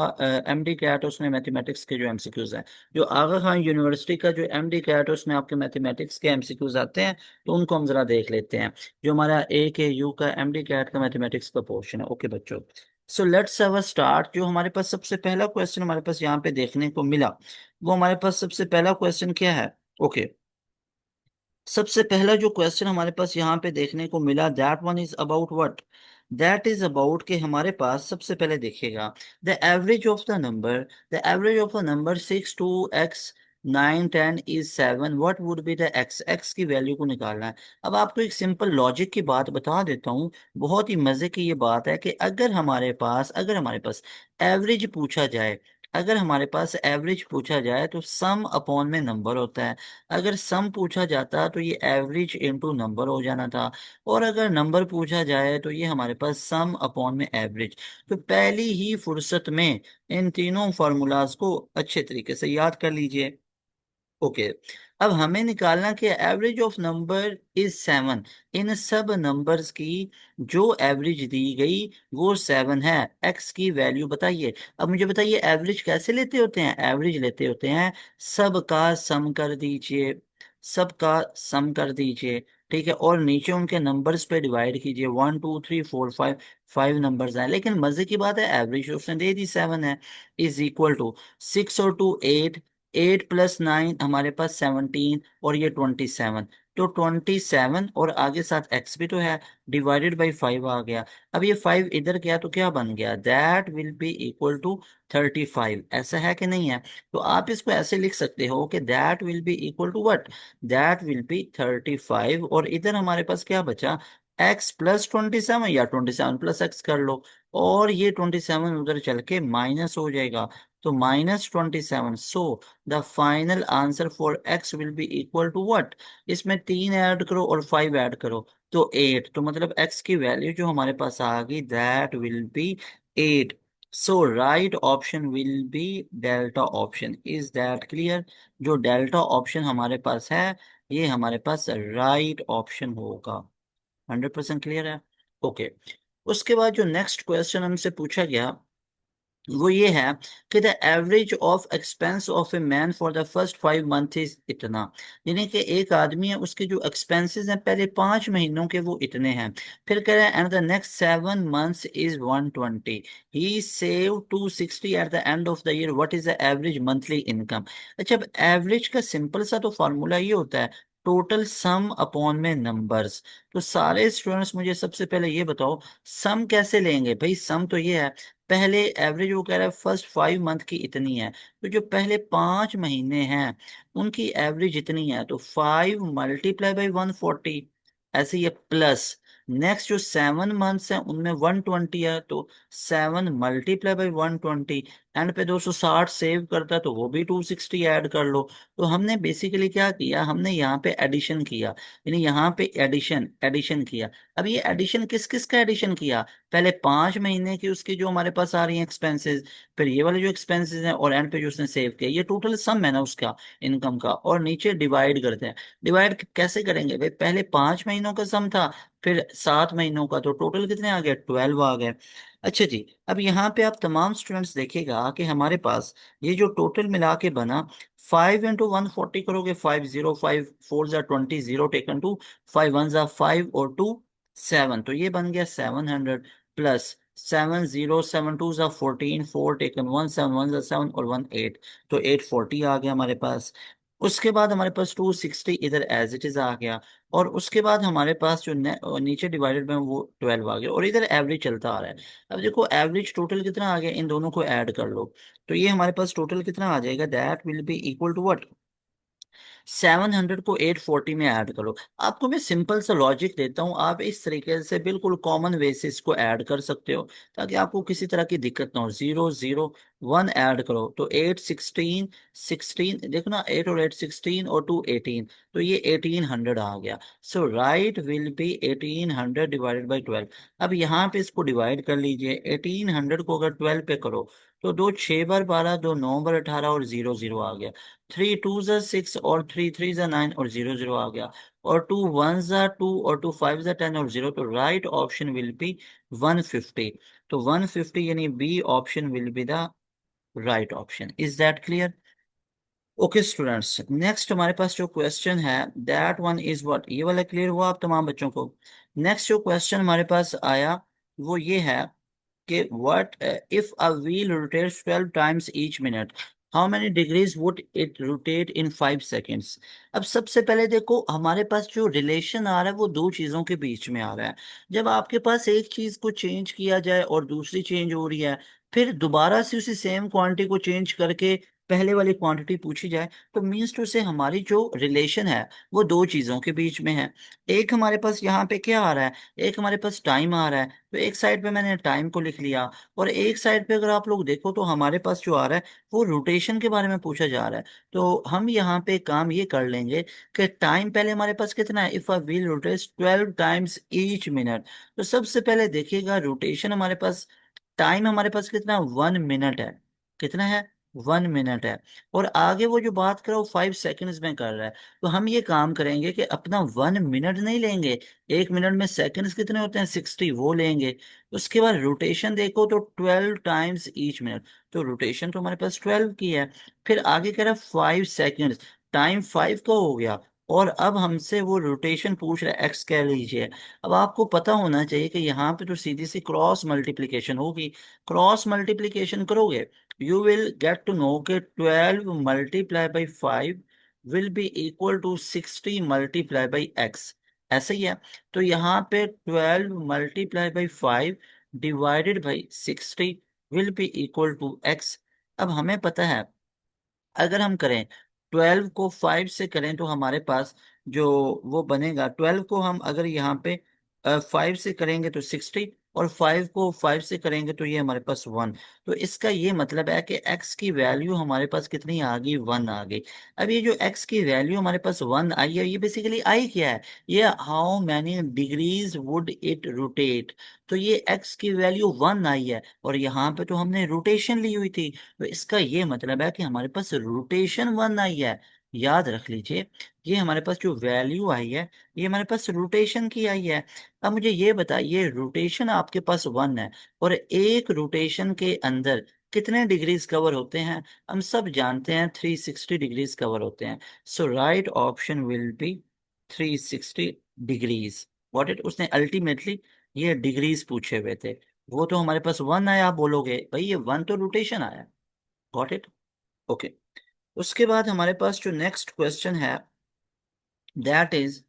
[SPEAKER 1] एमडी कैट है, उसमें मैथमेटिक्स के जो एमसीक्यूज हैं। जो आगा खान यूनिवर्सिटी का जो एमडी कैट है, उसमें आपके मैथमेटिक्स के एमसीक्यूज आते हैं, तो उनको हम जरा देख लेते हैं। जो हमारा ए के यू का एमडी कैट का मैथमेटिक्स का पोर्शन है। ओके बच्चों, सो लेट्स हैव अ स्टार्ट। जो हमारे पास सबसे पहला क्वेश्चन हमारे पास यहाँ पे देखने को मिला, वो हमारे पास सबसे पहला क्वेश्चन क्या है। ओके, सबसे पहला जो क्वेश्चन हमारे पास यहाँ पे देखने को मिला, that one is about what, that is about के हमारे पास सबसे पहले देखिएगा, the average of the number, the average of the number 6 2 x 9 10 is 7, what would be the x, x की वैल्यू को निकालना है। अब आपको एक सिंपल लॉजिक की बात बता देता हूँ, बहुत ही मजे की ये बात है कि अगर हमारे पास एवरेज पूछा जाए, अगर हमारे पास एवरेज पूछा जाए तो सम अपॉन में नंबर होता है। अगर सम पूछा जाता तो ये एवरेज इनटू नंबर हो जाना था, और अगर नंबर पूछा जाए तो ये हमारे पास सम अपॉन में एवरेज। तो पहली ही फुर्सत में इन तीनों फार्मूलाज को अच्छे तरीके से याद कर लीजिए। ओके, अब हमें निकालना कि एवरेज ऑफ नंबर इज 7, इन सब नंबर्स की जो एवरेज दी गई वो 7 है। एक्स की वैल्यू बताइए। अब मुझे बताइए एवरेज कैसे लेते होते हैं, एवरेज लेते होते हैं सब का सम कर दीजिए, सब का सम कर दीजिए, ठीक है, और नीचे उनके नंबर्स पे डिवाइड कीजिए, 1 2 3 4 5, 5 नंबर्स हैं, लेकिन मजे की बात है एवरेज उसने दे दी 7 है। इज इक्वल टू 6 और 2 8, 8 + 9 हमारे पास 17, और ये 27, तो 27 और आगे साथ एक्स भी तो है, डिवाइडेड बाई 5 आ गया। अब ये 5 इधर गया तो क्या बन गया, that will be equal to 35। ऐसा है कि नहीं है? तो आप इसको ऐसे लिख सकते हो कि that will be equal to what, that will be 35, और इधर हमारे पास क्या बचा, x + 27, या 27 + x कर लो, और ये 27 उधर चल के माइनस हो जाएगा, तो -27। So the final answer for x will be equal to what, इसमें 3 ऐड करो और 5 ऐड करो तो 8, तो मतलब x की वैल्यू जो हमारे पास आ गई that will B 8। So right option will B delta option. Is that clear? जो डेल्टा ऑप्शन हमारे पास है, ये हमारे पास राइट ऑप्शन होगा। 100% क्लियर है? ओके, उसके बाद जो नेक्स्ट क्वेश्चन हमसे पूछा गया वो ये है कि the average of expense of a man for the first 5 month is इतना, यानी कि एक आदमी है उसके जो एक्सपेंसेस हैं पहले 5 महीनों के वो इतने हैं। फिर कह रहे हैं and the next 7 months is 120, he save 260 at the end of the year, what is the average monthly income. अच्छा, अब एवरेज का सिंपल सा तो फॉर्मूला ये होता है, टोटल सम अपॉन में नंबर्स। तो सारे स्टूडेंट्स मुझे सबसे पहले ये बताओ, सम कैसे लेंगे भाई? सम तो ये है, पहले एवरेज वो कह रहा है फर्स्ट 5 मंथ की इतनी है, तो जो पहले 5 महीने हैं उनकी एवरेज इतनी है, तो 5 × 140, ऐसे ये प्लस नेक्स्ट जो 7 मंथ्स हैं उनमें 120 है, तो 7 × 120 एंड पे 260 सेव करता है, तो वो भी 260 ऐड कर लो। तो हमने बेसिकली क्या किया, हमने यहाँ पे एडिशन किया, यानी यहाँ पे एडिशन एडिशन किया। अब ये एडिशन किस किस का एडिशन किया, पहले 5 महीने की उसकी जो हमारे पास आ रही है एक्सपेंसेस, फिर ये वाले जो एक्सपेंसेस हैं, और एंड पे जो उसने सेव किया, ये टोटल सम है ना उसका इनकम का, और नीचे डिवाइड करते हैं। डिवाइड कैसे करेंगे भाई, पहले 5 महीनों का सम था, फिर 7 महीनों का, तो टोटल कितने आ गए, 12 आ गए। अच्छा जी, अब यहाँ पे आप तमाम स्टूडेंट्स देखिएगा कि हमारे पास ये जो टोटल मिला के बना, 5 × 140 करोगे, 5 0 5 4 × 20, 0 टेकन 2, 5 1 5 और 2 7, तो ये बन गया 700, प्लस 7 0 7 2 14, 4 टेकन 1 7 1 7 और 1 8, तो 840 आ गया हमारे पास। उसके बाद हमारे पास 260 इधर एज इट इज आ गया, और उसके बाद हमारे पास जो नीचे डिवाइडेड में वो 12 आ गया, और इधर एवरेज चलता आ रहा है। अब देखो एवरेज टोटल कितना आ गया, इन दोनों को ऐड कर लो, तो ये हमारे पास टोटल कितना आ जाएगा, that will be equal to what, 700 को 840 में ऐड करो। आपको मैं सिंपल सा लॉजिक देता हूँ, आप इस तरीके से बिल्कुल कॉमन वे से इसको ऐड कर सकते हो ताकि आपको किसी तरह की दिक्कत ना हो। 0 0 1 ऐड करो तो 8 16 16, देखो ना, 8 और 8 16 और 2 18, तो ये 1800 आ गया। So right will be 1800 divided by 12। अब यहाँ पे इसको डिवाइड कर लीजिए, 1800 को अगर 12 पे करो तो दो 6 बार 12, दो 9 बार 18 और 0 0 आ गया। 3 2 6 और 3 3 9 और 0 0 आ गया। और 2 1 2 और 2 5 10 और 0, तो राइट ऑप्शन विल बी 150। तो 150 यानी B option will be the right option. Is that clear? Okay students, next हमारे पास जो क्वेश्चन है दैट वन इज व्हाट, ये वाला क्लियर हुआ आप तमाम बच्चों को? नेक्स्ट जो क्वेश्चन हमारे पास आया वो ये है कि what if a wheel rotates 12 times each minute, how many degrees would it rotate in 5 seconds? अब सबसे पहले देखो हमारे पास जो रिलेशन आ रहा है वो दो चीजों के बीच में आ रहा है। जब आपके पास एक चीज को चेंज किया जाए और दूसरी चेंज हो रही है, फिर दोबारा से उसी सेम क्वांटिटी को चेंज करके पहले वाली क्वांटिटी पूछी जाए, तो मीन्स टू से हमारी जो रिलेशन है वो दो चीजों के बीच में है। एक हमारे पास यहाँ पे क्या आ रहा है, एक हमारे पास टाइम आ रहा है, तो एक साइड पे मैंने टाइम को लिख लिया, और एक साइड पे अगर आप लोग देखो तो हमारे पास जो आ रहा है वो रोटेशन के बारे में पूछा जा रहा है। तो हम यहाँ पे काम ये कर लेंगे कि टाइम पहले हमारे पास कितना है, if a wheel rotates 12 times each minute, तो सबसे पहले देखिएगा रोटेशन हमारे पास, टाइम हमारे पास कितना, 1 मिनट है। कितना है? 1 मिनट है। और आगे वो जो बात कर रहा है वो 5 सेकंड्स में कर रहा है। तो हम ये काम करेंगे कि अपना 1 मिनट नहीं लेंगे, 1 मिनट में सेकंड्स कितने होते हैं, 60, वो लेंगे। उसके बाद रोटेशन देखो तो 12 टाइम्स ईच मिनट, तो रोटेशन तो हमारे पास 12 की है। फिर आगे कह रहा है 5 सेकंड्स, टाइम 5 का हो गया। और अब हमसे वो रोटेशन पूछ रहा है, एक्स कह लीजिए। अब आपको पता होना चाहिए कि यहाँ पे तो सीधी सी क्रॉस मल्टीप्लिकेशन होगी। क्रॉस मल्टीप्लिकेशन करोगे, you will get to know कि 12 × 5 विल बी इक्वल टू 60 × ऐसा ही है। तो यहाँ पे 12 × 5 divided by 60 will be equal to X. अब हमें पता है अगर हम करें 12 को 5 से करें तो हमारे पास जो वो बनेगा, 12 को हम अगर यहाँ पे 5 से करेंगे तो 60, और 5 को 5 से करेंगे तो ये हमारे पास 1। तो इसका ये मतलब है कि x की वैल्यू हमारे पास कितनी आ गई, 1 आ गई। अब ये जो x की वैल्यू हमारे पास 1 आई है, ये बेसिकली आई क्या है, ये how many degrees would it rotate. तो ये x की वैल्यू 1 आई है और यहाँ पे तो हमने रोटेशन ली हुई थी, तो इसका ये मतलब है कि हमारे पास रोटेशन 1 आई है। याद रख लीजिए, ये हमारे पास जो वैल्यू आई है ये हमारे पास रोटेशन की आई है। अब मुझे ये बताइए, रोटेशन आपके पास 1 है, और एक रोटेशन के अंदर कितने डिग्रीज कवर होते हैं? हम सब जानते हैं 360 डिग्रीज कवर होते हैं। So right option will be 360 degrees. What it, उसने अल्टीमेटली ये डिग्रीज पूछे हुए थे। वो तो हमारे पास 1 आया, आप बोलोगे भाई ये 1 तो रोटेशन आया। Got it? ओके। उसके बाद हमारे पास जो नेक्स्ट क्वेश्चन है that is,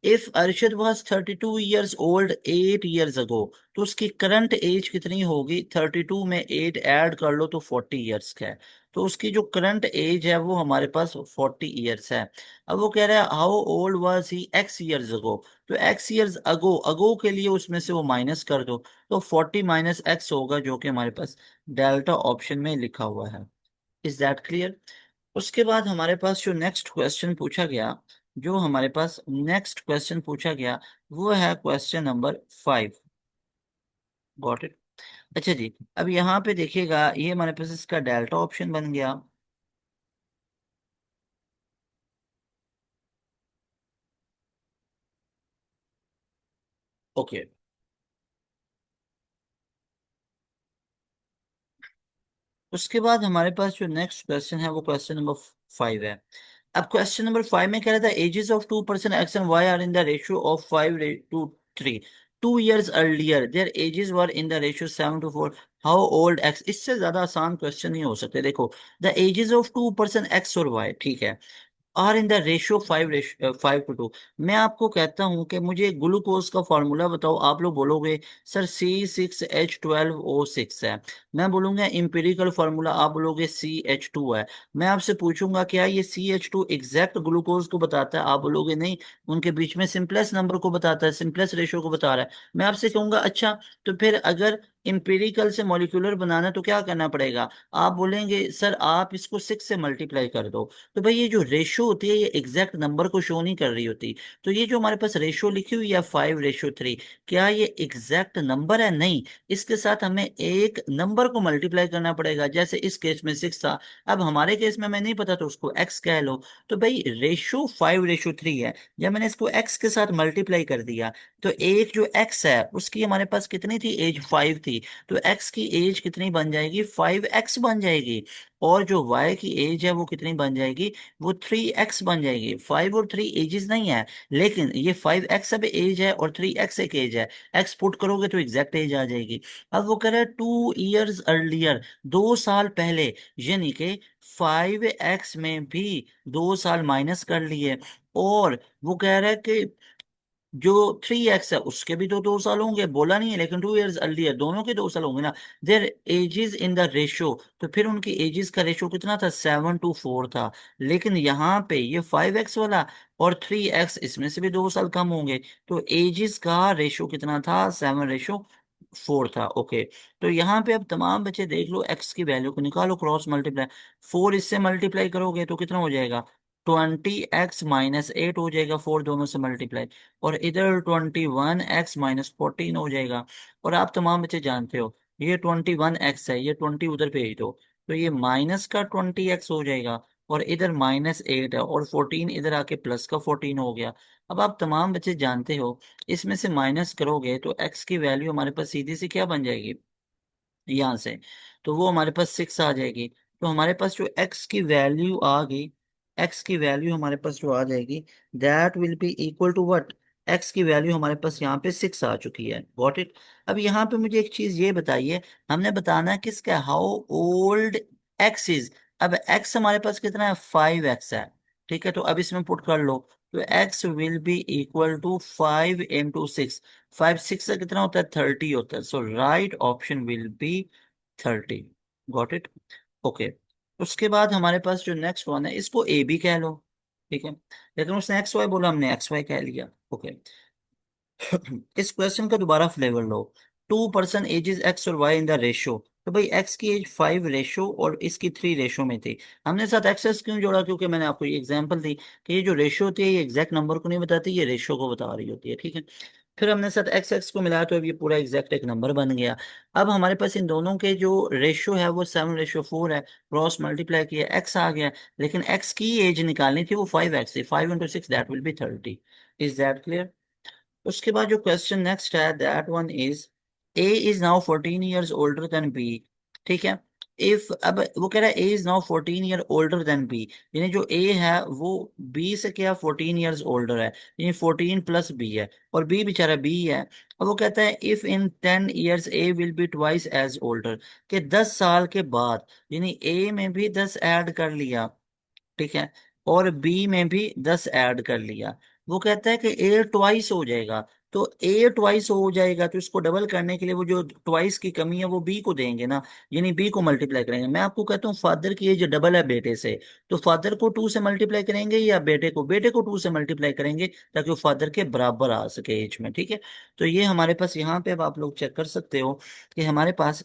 [SPEAKER 1] if Arshad was 32 years old 8 years ago, तो उसकी करंट एज कितनी होगी? 32 में 8 ऐड कर लो तो 40 years का है। तो उसकी जो करंट एज है वो हमारे पास 40 years है। अब वो कह रहा है how old was he x years ago, तो x years ago, अगो के लिए उसमें से वो माइनस कर दो, तो 40 - x होगा, जो कि हमारे पास डेल्टा ऑप्शन में लिखा हुआ है। Is that clear? उसके बाद हमारे पास जो नेक्स्ट क्वेश्चन पूछा गया, जो हमारे पास नेक्स्ट क्वेश्चन पूछा गया वो है क्वेश्चन नंबर 5। Got it? अच्छा जी, अब यहाँ पे देखिएगा ये हमारे पास इसका डेल्टा ऑप्शन बन गया। ओके। उसके बाद हमारे पास जो नेक्स्ट क्वेश्चन है वो क्वेश्चन नंबर 5 है। अब क्वेश्चन नंबर 5 में कह रहा था ages of 2 person X and Y are in the ratio of 5:3। 2 years earlier their ages were in the ratio 7:4, how old X? इससे ज्यादा आसान क्वेश्चन नहीं हो सकते। देखो, the ages of 2 person X और वाई, ठीक है, आर इन द रेशियो 5:2। मैं आपको कहता हूं कि मुझे ग्लूकोज का फॉर्मूला बताओ, आप लोग बोलोगे सर C6H12O6 है। मैं बोलूंगा इंपेरिकल फार्मूला, आप बोलोगे CH2 है। मैं आपसे पूछूंगा क्या ये CH2 एग्जैक्ट ग्लूकोज को बताता है, आप बोलोगे नहीं, उनके बीच में सिंपलेस्ट नंबर को बताता है, सिंपलेस्ट रेशियो को बता रहा है। मैं आपसे कहूंगा अच्छा, तो फिर अगर इंपेरिकल से मॉलिक्यूलर बनाना तो क्या करना पड़ेगा, आप बोलेंगे सर आप इसको 6 से मल्टीप्लाई कर दो। तो भाई ये जो रेशो होती है ये एग्जैक्ट नंबर को शो नहीं कर रही होती। तो ये जो हमारे पास रेशो लिखी हुई है 5:3, क्या ये एग्जैक्ट नंबर है? नहीं। इसके साथ हमें एक नंबर को मल्टीप्लाई करना पड़ेगा, जैसे इस केस में 6 था। अब हमारे केस में हमें नहीं पता तो उसको एक्स कह लो। तो भाई रेशो 5:3 है, जब मैंने इसको एक्स के साथ मल्टीप्लाई कर दिया तो एक जो एक्स है उसकी हमारे पास कितनी थी, एज 5 थी। तो एक्स की एज कितनी बन जाएगी, 5x बन जाएगी। और जो y की एज है वो कितनी बन जाएगी, वो 3x बन जाएगी। 5 और 3 एजेस नहीं है, लेकिन ये 5x अब एज है और 3x एक एज है। x पुट करोगे तो एग्जैक्ट एज आ जाएगी। अब वो कह रहा है 2 years अर्लियर, 2 साल पहले, यानी कि 5x में भी 2 साल माइनस कर लिए। और वो कह रहा है कि जो 3x है उसके भी तो 2 साल होंगे, बोला नहीं है, लेकिन 2 years अर्लियर दोनों के 2 साल होंगे ना। There edges in the ratio, तो फिर उनकी एजेस का रेशियो कितना था, 7:4 था। लेकिन यहाँ पे ये 5x वाला और 3x, इसमें से भी 2 साल कम होंगे। तो एजेस का रेशियो कितना था, 7:4 था। ओके। तो यहाँ पे अब तमाम बच्चे देख लो, x की वैल्यू को निकालो, क्रॉस मल्टीप्लाई। 4 इससे मल्टीप्लाई करोगे तो कितना हो जाएगा, 20x-8 हो जाएगा, 4 दोनों से मल्टीप्लाई। और इधर 21x-14 हो जाएगा। और आप तमाम बच्चे जानते हो ये 21x है, ये 20 उधर भेज दो तो ये माइनस का 20x हो जाएगा। और इधर -8 है और 14 इधर आके प्लस का 14 हो गया। अब आप तमाम बच्चे जानते हो इसमें से माइनस करोगे तो x की वैल्यू हमारे पास सीधी सी क्या बन जाएगी, यहाँ से, तो वो हमारे पास 6 आ जाएगी। तो हमारे पास जो x की वैल्यू आ गई, x की वैल्यू हमारे पास जो आ जाएगी, that will be equal to what, x की वैल्यू हमारे पास यहाँ पे 6 आ चुकी है। Got it. अब यहाँ पे मुझे एक चीज ये बताइए, हमने बताना है किसका, हाउ ओल्ड x इज। अब x हमारे पास कितना है, 5x है। ठीक है, तो अब इसमें पुट कर लो, तो x will be equal to 5 × 6। 5 6 से कितना होता है, 30 होता है। So right option will be 30। Got it. Okay. उसके बाद हमारे पास जो नेक्स्ट वन है इसको ए बी कह लो। ठीक है, लेकिन उसने एक्स वाई बोला, हमने एक्स वाई कह लिया। ओके। इस क्वेश्चन का दोबारा फ्लेवर लो। 2 पर्सन एजेस एक्स और वाई इन द रेशियो। तो भाई एक्स की एज 5 रेशो और इसकी 3 रेशो में थी। हमने साथ एक्स एक्स क्यों जोड़ा, क्योंकि मैंने आपको ये एग्जांपल दी कि ये जो रेशो होती है ये एग्जैक्ट नंबर को नहीं बताती, ये रेशो को बता रही होती है। ठीक है, फिर हमने साथ एक्स एक्स को मिलाया तो अब ये पूरा एग्जैक्ट एक नंबर बन गया। अब हमारे पास इन दोनों के जो रेशो है वो 7:4 है, क्रॉस मल्टीप्लाई किया एक्स आ गया। लेकिन एक्स की एज निकालनी थी, वो 5x थी, 5 × 6 that will be 30। Is that clear? उसके बाद जो क्वेश्चन नेक्स्ट है, that one is A is now 14 years older than B. ठीक है, इफ अब वो कह रहा है A is now 14 year older than B, यानी जो ए है वो बी से क्या 14 years ओल्डर है, यानी 14 प्लस बी है, और बी बेचारा बी है। और वो कहता है if in 10 years A will be twice as older, कि 10 साल के बाद, यानी ए में भी 10 ऐड कर लिया। ठीक है, और बी में भी 10 ऐड कर लिया। वो कहता है कि ए ट्वाइस हो जाएगा। तो ए ट्वाइस हो जाएगा तो इसको डबल करने के लिए वो जो ट्वाइस की कमी है वो बी को देंगे ना, यानी बी को मल्टीप्लाई करेंगे। मैं आपको कहता हूँ फादर की एज डबल है बेटे से, तो फादर को 2 से मल्टीप्लाई करेंगे, या बेटे को 2 से मल्टीप्लाई करेंगे, ताकि वो फादर के बराबर आ सके एज में। ठीक है, तो ये हमारे पास यहाँ पे अब आप लोग चेक कर सकते हो कि हमारे पास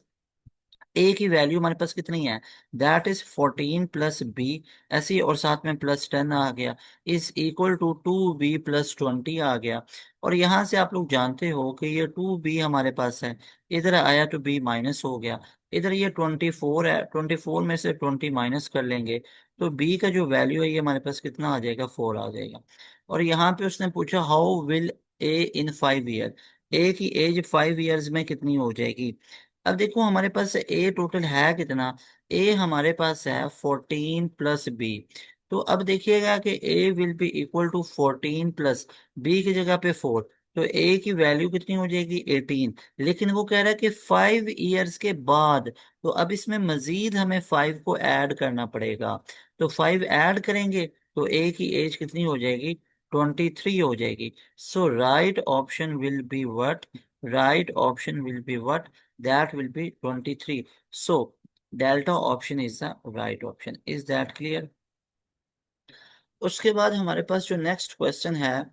[SPEAKER 1] ए की वैल्यू हमारे पास कितनी है, दैट इज 14 प्लस बी, ऐसी, और साथ में +10 आ गया, इज इक्वल टू 2b + 20 आ गया। और यहाँ से आप लोग जानते हो कि ये 2b हमारे पास है, इधर आया तो b माइनस हो गया। इधर ये 24 है, 24 में से 20 माइनस कर लेंगे तो b का जो वैल्यू है ये हमारे पास कितना आ जाएगा, 4 आ जाएगा। और यहाँ पे उसने पूछा how will A in 5 year, ए की एज 5 years में कितनी हो जाएगी। अब देखो हमारे पास ए टोटल है कितना, ए हमारे पास है 14 प्लस बी। तो अब देखिएगा कि A will be equal to 14 plus B की जगह पे 4, तो ए की वैल्यू कितनी हो जाएगी, 18। लेकिन वो कह रहा है कि 5 years के बाद, तो अब इसमें मजीद हमें 5 को ऐड करना पड़ेगा। तो 5 ऐड करेंगे तो ए की एज कितनी हो जाएगी, 23 हो जाएगी। So right option will be what, right option will be what, that will be 23। So delta option is the right option. Is that clear? उसके बाद हमारे पास जो नेक्स्ट क्वेश्चन है,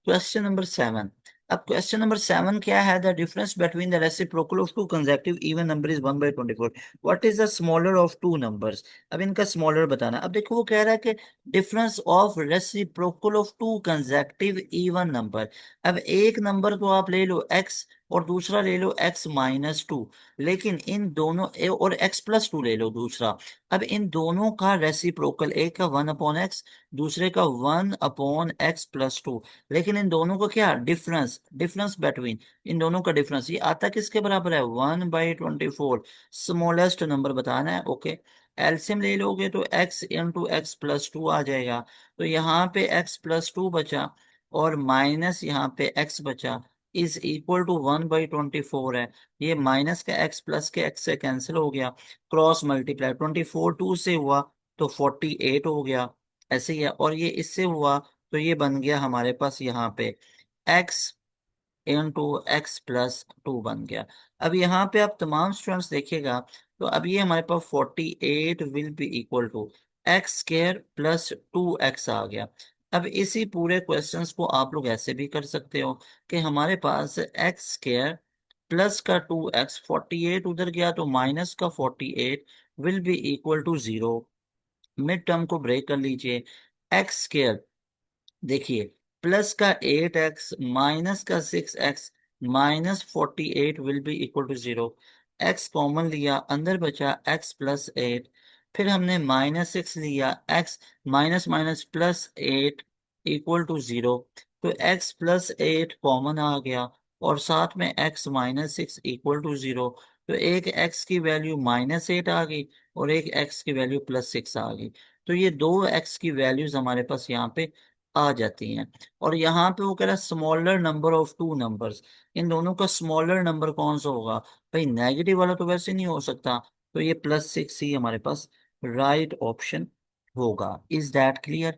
[SPEAKER 1] क्वेश्चन नंबर 7। अब क्वेश्चन नंबर 7 क्या है? The difference between the reciprocal of two consecutive even number is 1/24। What is the smaller of two numbers? अब इनका स्मॉलर बताना। अब देखो वो कह रहा है कि difference of reciprocal of two consecutive even number. अब एक नंबर को आप ले लो x और दूसरा ले लो x-2, लेकिन इन दोनों और x+2 ले लो दूसरा। अब इन दोनों का रेसिप्रोकल, एक का 1/x, दूसरे का 1/x+2, लेकिन इन दोनों का क्या डिफरेंस, डिफरेंस बिटवीन, इन दोनों का डिफरेंस ये आता किसके बराबर है? 1/24। स्मॉलेस्ट नंबर बताना है। ओके, एलसीएम ले लोगे तो x × x+2 आ जाएगा। तो यहाँ पे x+2 बचा और माइनस यहाँ पे x बचा, इज इक्वल टू 1/24 है। ये माइनस का x प्लस के x से कैंसिल हो गया, क्रॉस मल्टीप्लाई 24 2 से हुआ तो 48 हो गया। ऐसे ही है। और ये इससे हुआ तो ये बन गया हमारे पास यहाँ पे x × x+2 बन गया। अब यहाँ पे आप तमाम स्टूडेंट्स देखिएगा, तो अब ये हमारे पास 48 will be equal to x² + 2x आ गया। अब इसी पूरे क्वेश्चंस को आप लोग ऐसे भी कर सकते हो कि हमारे पास x² प्लस का 2x, 48 उधर गया तो माइनस का 48 will be equal to 0। Mid term को ब्रेक कर लीजिए। x², देखिए, प्लस का 8x माइनस का 6x -48 will be equal to 0। x common लिया, अंदर बचा x+8। फिर हमने -6 लिया, x minus minus +8 equal to 0। तो x+8 कॉमन आ गया और साथ में x-6 इक्वल टू 0। तो एक x की वैल्यू -8 आ गई और एक x की वैल्यू +6 आ गई। तो ये दो x की वैल्यूज हमारे पास यहाँ पे आ जाती हैं। और यहाँ पे वो कह रहा है smaller number of two numbers, इन दोनों का स्मॉलर नंबर कौन सा होगा? भाई नेगेटिव वाला तो वैसे नहीं हो सकता, तो ये +6 ही हमारे पास राइट ऑप्शन होगा। Is that clear?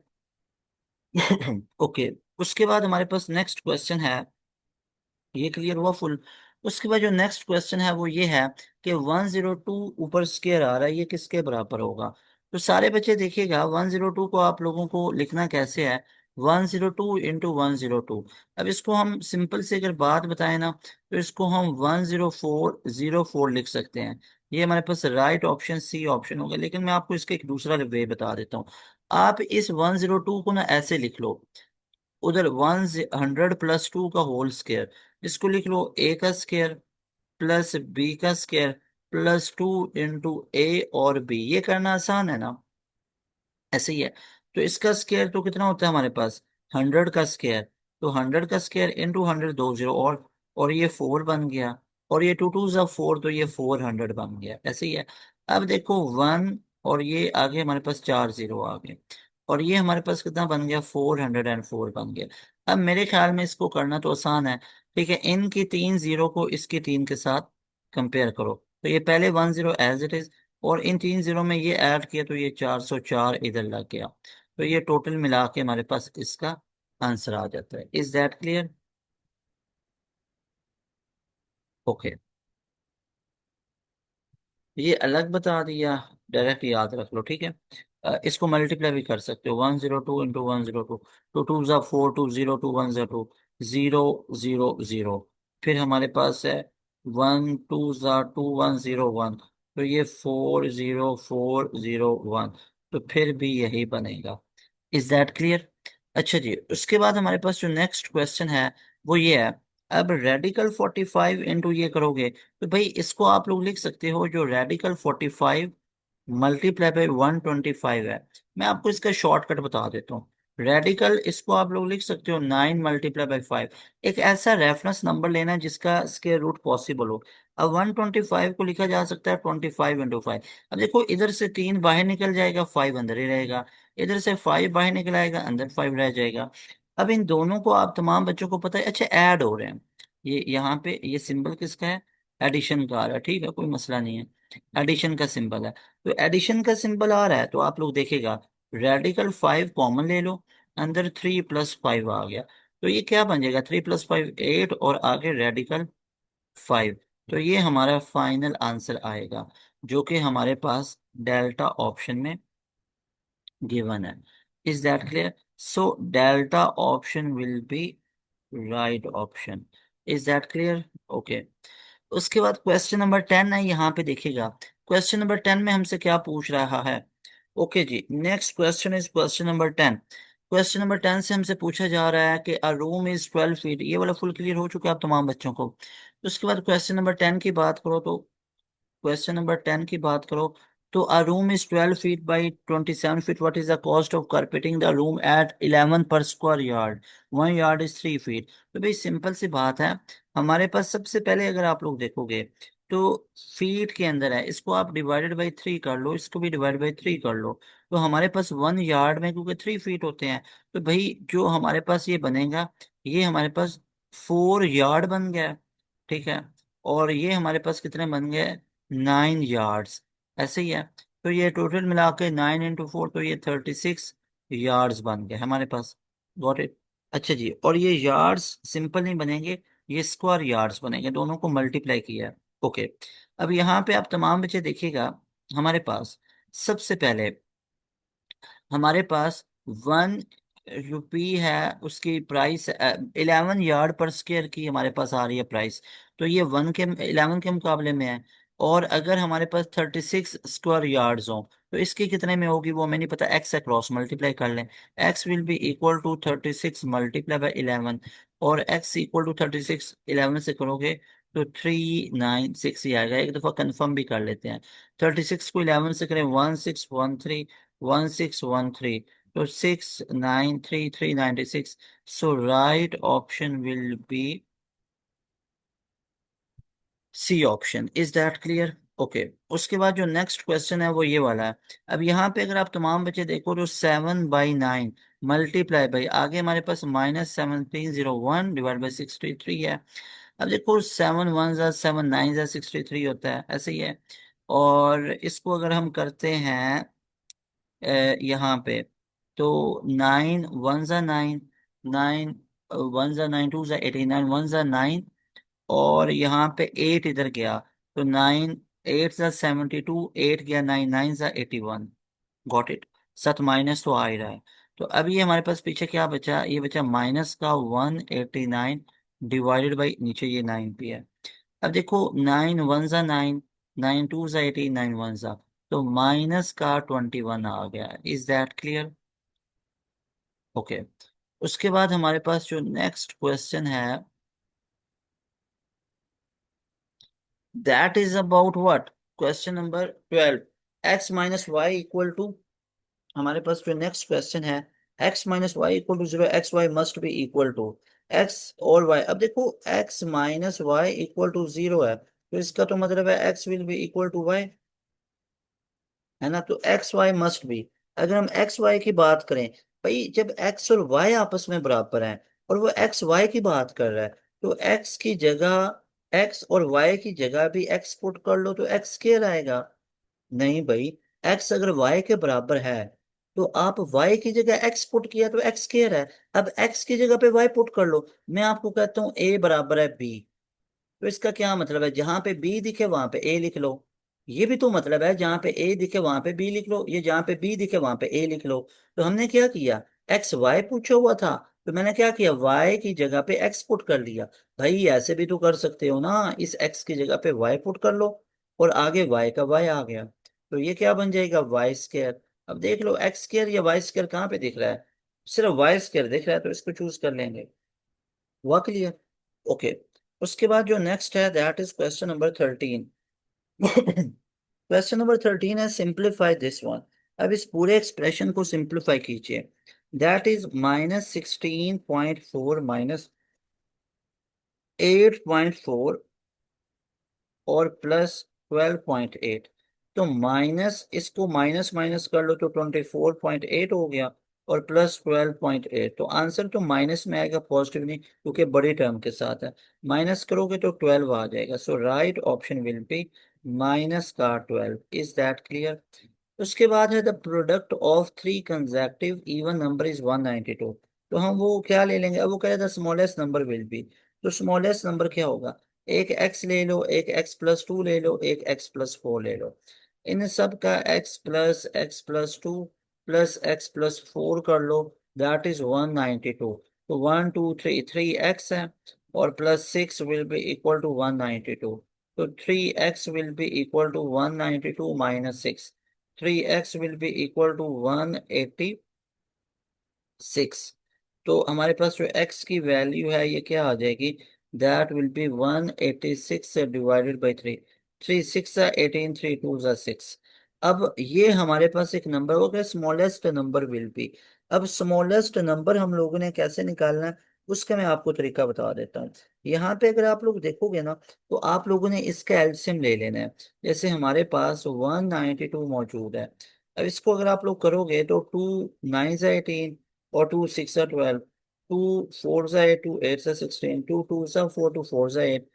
[SPEAKER 1] ओके। उसके बाद हमारे पास नेक्स्ट क्वेश्चन है, ये क्लियर हुआ फुल? उसके बाद जो नेक्स्ट क्वेश्चन है वो ये है कि 102 ऊपर स्केयर आ रहा है, ये किसके बराबर होगा? तो सारे बच्चे देखिएगा, 102 को आप लोगों को लिखना कैसे है? 102 × 102। अब इसको हम सिंपल से अगर बात बताएं ना, तो इसको हम 10404 लिख सकते हैं। ये हमारे पास राइट ऑप्शन सी ऑप्शन होगा। लेकिन मैं आपको इसका एक दूसरा वे बता देता हूँ। आप इस 102 को ना ऐसे लिख लो, उधर 100 + 2 का होल स्क्वायर, इसको लिख लो a का स्क्वायर प्लस b का स्क्वायर +2 × a और b। ये करना आसान है ना? ऐसे ही है। तो इसका स्क्वायर तो कितना होता है हमारे पास? 100 का स्क्वायर। तो 100 का स्क्वायर इंटू 100, दो जीरो और ये 4 बन गया। और ये 2 2 = 4, तो ये 400 बन गया। ऐसे ही है। अब देखो 1 और ये आगे हमारे पास 4 0 आ गए और ये हमारे पास कितना बन गया? 404 बन गया। अब मेरे ख्याल में इसको करना तो आसान है। ठीक है, इनकी 3 0 को इसकी 3 के साथ कंपेयर करो। तो ये पहले 10 एज इट इज, और इन 3 0 में ये ऐड किया तो ये 404 इधर लग गया। तो ये टोटल मिला के हमारे पास इसका आंसर आ जाता है। Is that clear? ओके, ये अलग बता दिया, डायरेक्ट याद रख लो। ठीक है, इसको मल्टीप्लाई भी कर सकते हो, 102 × 102। टू टू ज़ा 4, 2 0 2 1 ज़ा 2, 0 0 0। फिर हमारे पास है 1 2 ज़ा 2 1 0 1, तो ये 4 0 4 0 1। तो फिर भी यही बनेगा। Is that clear? अच्छा जी, उसके बाद हमारे पास जो नेक्स्ट क्वेश्चन है वो ये है। अब रेडिकल 45 इंटू ये करोगे, तो भाई इसको आप लोग लिख सकते हो, जो रेडिकल 45 मल्टीप्लाई बाई 125 है। मैं आपको इसका शॉर्टकट बता देता हूँ। रेडिकल इसको आप लोग लिख सकते हो 9 × 5। एक ऐसा रेफरेंस नंबर लेना है जिसका स्क्वायर रूट पॉसिबल हो। अब 125 को लिखा जा सकता है 25 × 5। अब देखो, इधर से 3 बाहर निकल जाएगा, 5 अंदर ही रहेगा। इधर से 5 बाहर निकल आएगा, अंदर 5 रह जाएगा। अब इन दोनों को आप तमाम बच्चों को पता है, अच्छा ऐड हो रहे हैं। ये यहाँ पे ये सिंबल किसका है? एडिशन का आ रहा है, ठीक है, कोई मसला नहीं है। एडिशन का सिंबल है, तो एडिशन का सिंबल आ रहा है तो आप लोग देखेगा, रेडिकल 5 कॉमन ले लो, अंदर 3 + 5 आ गया, तो ये क्या बन जाएगा, 3 + 5 8, और आगे रेडिकल 5। तो ये हमारा फाइनल आंसर आएगा, जो कि हमारे पास डेल्टा ऑप्शन में गिवन है। Is that clear? So delta option will B right option. Is that clear? Okay. उसके बाद क्वेश्चन नंबर 10 है, यहाँ पे देखिएगा। क्वेश्चन नंबर 10 में हमसे क्या पूछ रहा है? ओके जी, next question is question number 10। Question number 10 से हमसे पूछा जा रहा है कि अ रूम इज 12 फीट, ये वाला फुल क्लियर हो चुका है आप तमाम बच्चों को। उसके बाद क्वेश्चन नंबर 10 की बात करो तो, क्वेश्चन नंबर 10 की बात करो तो, अ room is 12 feet by 27 feet, what is the cost of carpeting the room at 11 पर square yard, 1 yard is 3 feet. तो भाई सिंपल सी बात है, हमारे पास सबसे पहले अगर आप लोग देखोगे तो फीट के अंदर है, इसको आप डिवाइडेड बाई 3 कर लो, इसको भी डिवाइड बाई 3 कर लो, तो हमारे पास 1 यार्ड में, क्योंकि 3 फीट होते हैं, तो भाई जो हमारे पास ये बनेगा, ये हमारे पास 4 यार्ड बन गया, ठीक है। और ये हमारे पास कितने बन गए, 9 यार्ड्स, ऐसे ही है। तो ये टोटल मिला के 9 × 4, तो ये 36 यार्ड्स बन गए हमारे पास। Got it? अच्छा जी, और ये यार्ड्स सिंपल नहीं बनेंगे, ये स्क्वायर यार्ड्स बनेंगे, दोनों को मल्टीप्लाई किया है। ओके। अब यहाँ पे आप तमाम बच्चे देखिएगा, हमारे पास सबसे पहले हमारे पास 1 रुपी है, उसकी प्राइस 11 यार्ड पर स्क्वायर की हमारे पास आ रही है प्राइस, तो ये 11 के मुकाबले में है। और अगर हमारे पास 36 स्क्वायर यार्ड्स हों, तो इसकी कितने में होगी वो हमें नहीं पता, एक्स अक्रॉस मल्टीप्लाई कर लें। X will be equal to 36 × 11, और एक्स इक्वल टू 36 11 से करोगे तो 396 ही आएगा। एक दफ़ा कंफर्म भी कर लेते हैं, 36 को 11 से करें 1613, 1613, तो 693,396। So right option will be C option. Is that clear? Okay. उसके बाद जो नेक्स्ट क्वेश्चन है वो ये वाला है। अब यहाँ पे अगर आप तमाम बच्चे देखो तो 7/9 मल्टीप्लाई बाई, आगे हमारे पास -1701 डिवाइड बाई 63 है। अब देखो 7 1 7 9 63 होता है, ऐसे ही है। और इसको अगर हम करते हैं यहाँ पे, तो 9 1 9, 9 1 9, 2 89, 1 9, और यहाँ पे 8 इधर गया, तो 9 8 72, 8 गया 9 9 81। Got it? सत माइनस तो आ ही रहा है। तो अब ये हमारे पास पीछे क्या बचा, ये बचा माइनस का 189 डिवाइडेड बाई नीचे ये 9 पे है। अब देखो 9 1 9, 9 2 18, 9 1, तो माइनस का 21 आ गया। Is that clear? ओके। उसके बाद हमारे पास जो नेक्स्ट क्वेश्चन है, that is about what, question number 12। X minus y equal to, हमारे पास जो नेक्स्ट क्वेश्चन है, x minus y equal to 0, x y must be equal to x और वाई। अब देखो x minus y equal to 0 है, तो इसका तो मतलब है x will be equal to y, है ना। तो एक्स वाई मस्ट बी, अगर हम एक्स वाई की बात करें, भाई जब एक्स और वाई आपस में बराबर हैं और वो एक्स वाई की बात कर रहा है, तो एक्स की जगह, एक्स और वाई की जगह भी एक्स पुट कर लो तो एक्स स्क्वायर आएगा। नहीं भाई, एक्स अगर वाई के बराबर है तो आप वाई की जगह एक्स पुट किया तो एक्स स्क्वायर है। अब एक्स की जगह पे वाई पुट कर लो, मैं आपको कहता हूँ ए बराबर है बी, तो इसका क्या मतलब है, जहां पे बी दिखे वहां पे ए लिख लो। ये भी तो मतलब है, जहां पे ए दिखे वहां पे बी लिख लो, ये जहां पे बी दिखे वहां पे ए लिख लो। तो हमने क्या किया, एक्स वाई पूछा हुआ था, तो मैंने क्या किया, वाई की जगह पे एक्स पुट कर लिया। भाई ऐसे भी तो कर सकते हो ना, इस एक्स की जगह पे वाई पुट कर लो और आगे वाई का वाई आ गया, तो ये क्या बन जाएगा, वाई स्क्वायर। अब देख लो एक्स स्क्वायर या वाई स्क्वायर कहाँ पे दिख रहा है, सिर्फ वाई स्क्वायर दिख रहा है, तो इसको चूज कर लेंगे। हुआ क्लियर? ओके। उसके बाद जो नेक्स्ट है, that is question number 13। Question number 13 है, सिंप्लीफाई दिस वन। अब इस पूरे एक्सप्रेशन को सिंप्लीफाई कीजिए। दैट इज -16.4 -8.4 और +12.8। तो माइनस, इसको माइनस माइनस कर लो तो 24.8 हो गया, और प्लस 12.8, तो आंसर तो माइनस में आएगा, पॉजिटिव नहीं, क्योंकि बड़ी टर्म के साथ है। माइनस करोगे तो 12 आ जाएगा। So right option will be minus का 12। Is that clear? उसके बाद है the product of three consecutive even number is 192। तो हम वो क्या ले लेंगे, अब वो कह रहे the smallest number will be, तो स्मॉलेस्ट नंबर क्या होगा, एक x ले लो, एक x+2 ले लो, एक x+4 ले लो। इन सब का x+2 प्लस x+4 कर लो, दैट इज 192। तो 1 2 3 3x है, और plus 6 will be equal to 192। तो 3x will be equal to 192 minus 6, 3x will be equal to 186। तो हमारे पास जो x की वैल्यू है ये क्या आ जाएगी, that will B 186 divided by 3। 3 6 18, 3 2 6। अब ये हमारे पास एक नंबर हो गया, स्मॉलेस्ट नंबर विल बी। अब स्मॉलेस्ट नंबर हम लोगों ने कैसे निकालना है, उसका मैं आपको तरीका बता देता हूँ। यहाँ पे अगर आप लोग देखोगे ना, तो आप लोगों ने इसका एलसीएम ले लेना है। जैसे हमारे पास 192 मौजूद है, अब इसको अगर आप लोग करोगे तो 2 9 18, और 2 6 12, 2 4 8, 2 8 16, 2 2 4, 2 4 8,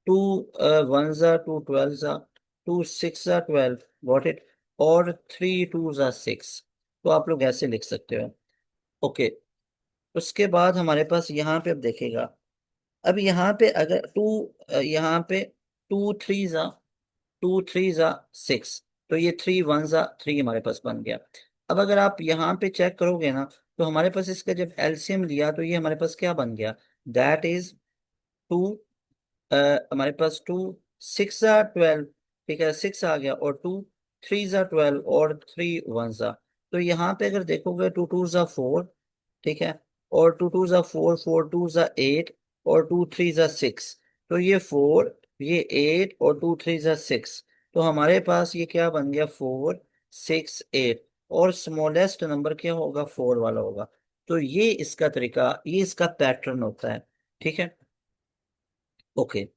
[SPEAKER 1] 2 1 2 12, 2 6 12, गॉट इट। और 3 2 6। तो आप लोग ऐसे लिख सकते हो। ओके, उसके बाद हमारे पास यहाँ पे अब देखेगा, अब यहाँ पे अगर यहाँ पे 2 3 जा 6, तो ये 3 1 जा 3 हमारे पास बन गया। अब अगर आप यहाँ पे चेक करोगे ना, तो हमारे पास इसका जब एलसीएम लिया तो ये हमारे पास क्या बन गया, दैट इज 2, हमारे पास 2 6 जा 12, ठीक है, 6 आ गया, और 2 3 जा 12, और 3 1 जा। तो यहाँ पे अगर देखोगे 2 2 जा 4, ठीक है, और 2 2 जा 4, 4 2 जा 8, और 2 3 जा 6। तो ये 4, ये 8, और 2 3 जा 6। तो हमारे पास ये क्या बन गया, 4 6 8। और स्मॉलेस्ट नंबर क्या होगा, 4 वाला होगा। तो ये इसका तरीका, ये इसका पैटर्न होता है, ठीक है। ओके,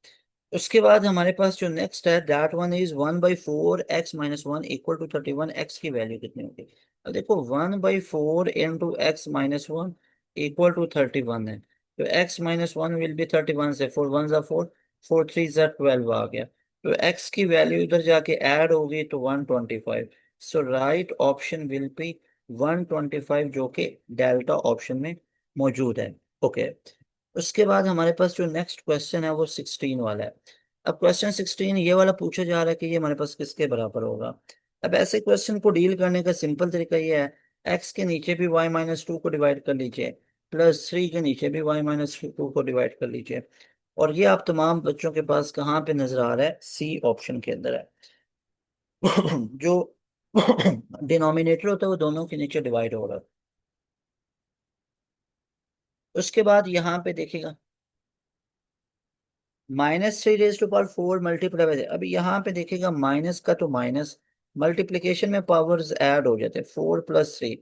[SPEAKER 1] उसके बाद हमारे पास जो नेक्स्ट है, that one is 1/4 x - 1 equal to 31। X की वैल्यू कितनी होगी, अब देखो 1/4 × x - 1 इक्वल टू 31 है। तो x - 1 विल बी 31 से 4 1 जा 4, 4 3 जा 12 आ गया। तो x की वैल्यू इधर जाके ऐड होगी तो 125। सो राइट ऑप्शन विल बी 125, जो कि डेल्टा ऑप्शन में मौजूद है। ओके, उसके बाद हमारे पास जो नेक्स्ट क्वेश्चन है वो 16 वाला है। अब क्वेश्चन 16 ये वाला पूछा जा रहा है कि ये हमारे पास किसके बराबर होगा। अब ऐसे क्वेश्चन को डील करने का सिंपल तरीका ये है, एक्स के नीचे भी y - 2 को डिवाइड कर लीजिए, +3 के नीचे भी y - 2 को डिवाइड कर लीजिए। और ये आप तमाम बच्चों के पास कहाँ पे नजर आ रहा है, सी ऑप्शन के अंदर है। जो डिनोमिनेटर होता है वो दोनों के नीचे डिवाइड हो रहा है। उसके बाद यहाँ पे देखिएगा, -3 × 4 मल्टीप्लाई बाय, अभी यहाँ पे देखिएगा माइनस का तो माइनस, मल्टीप्लिकेशन में पावर्स ऐड हो जाते हैं, 4 + 3।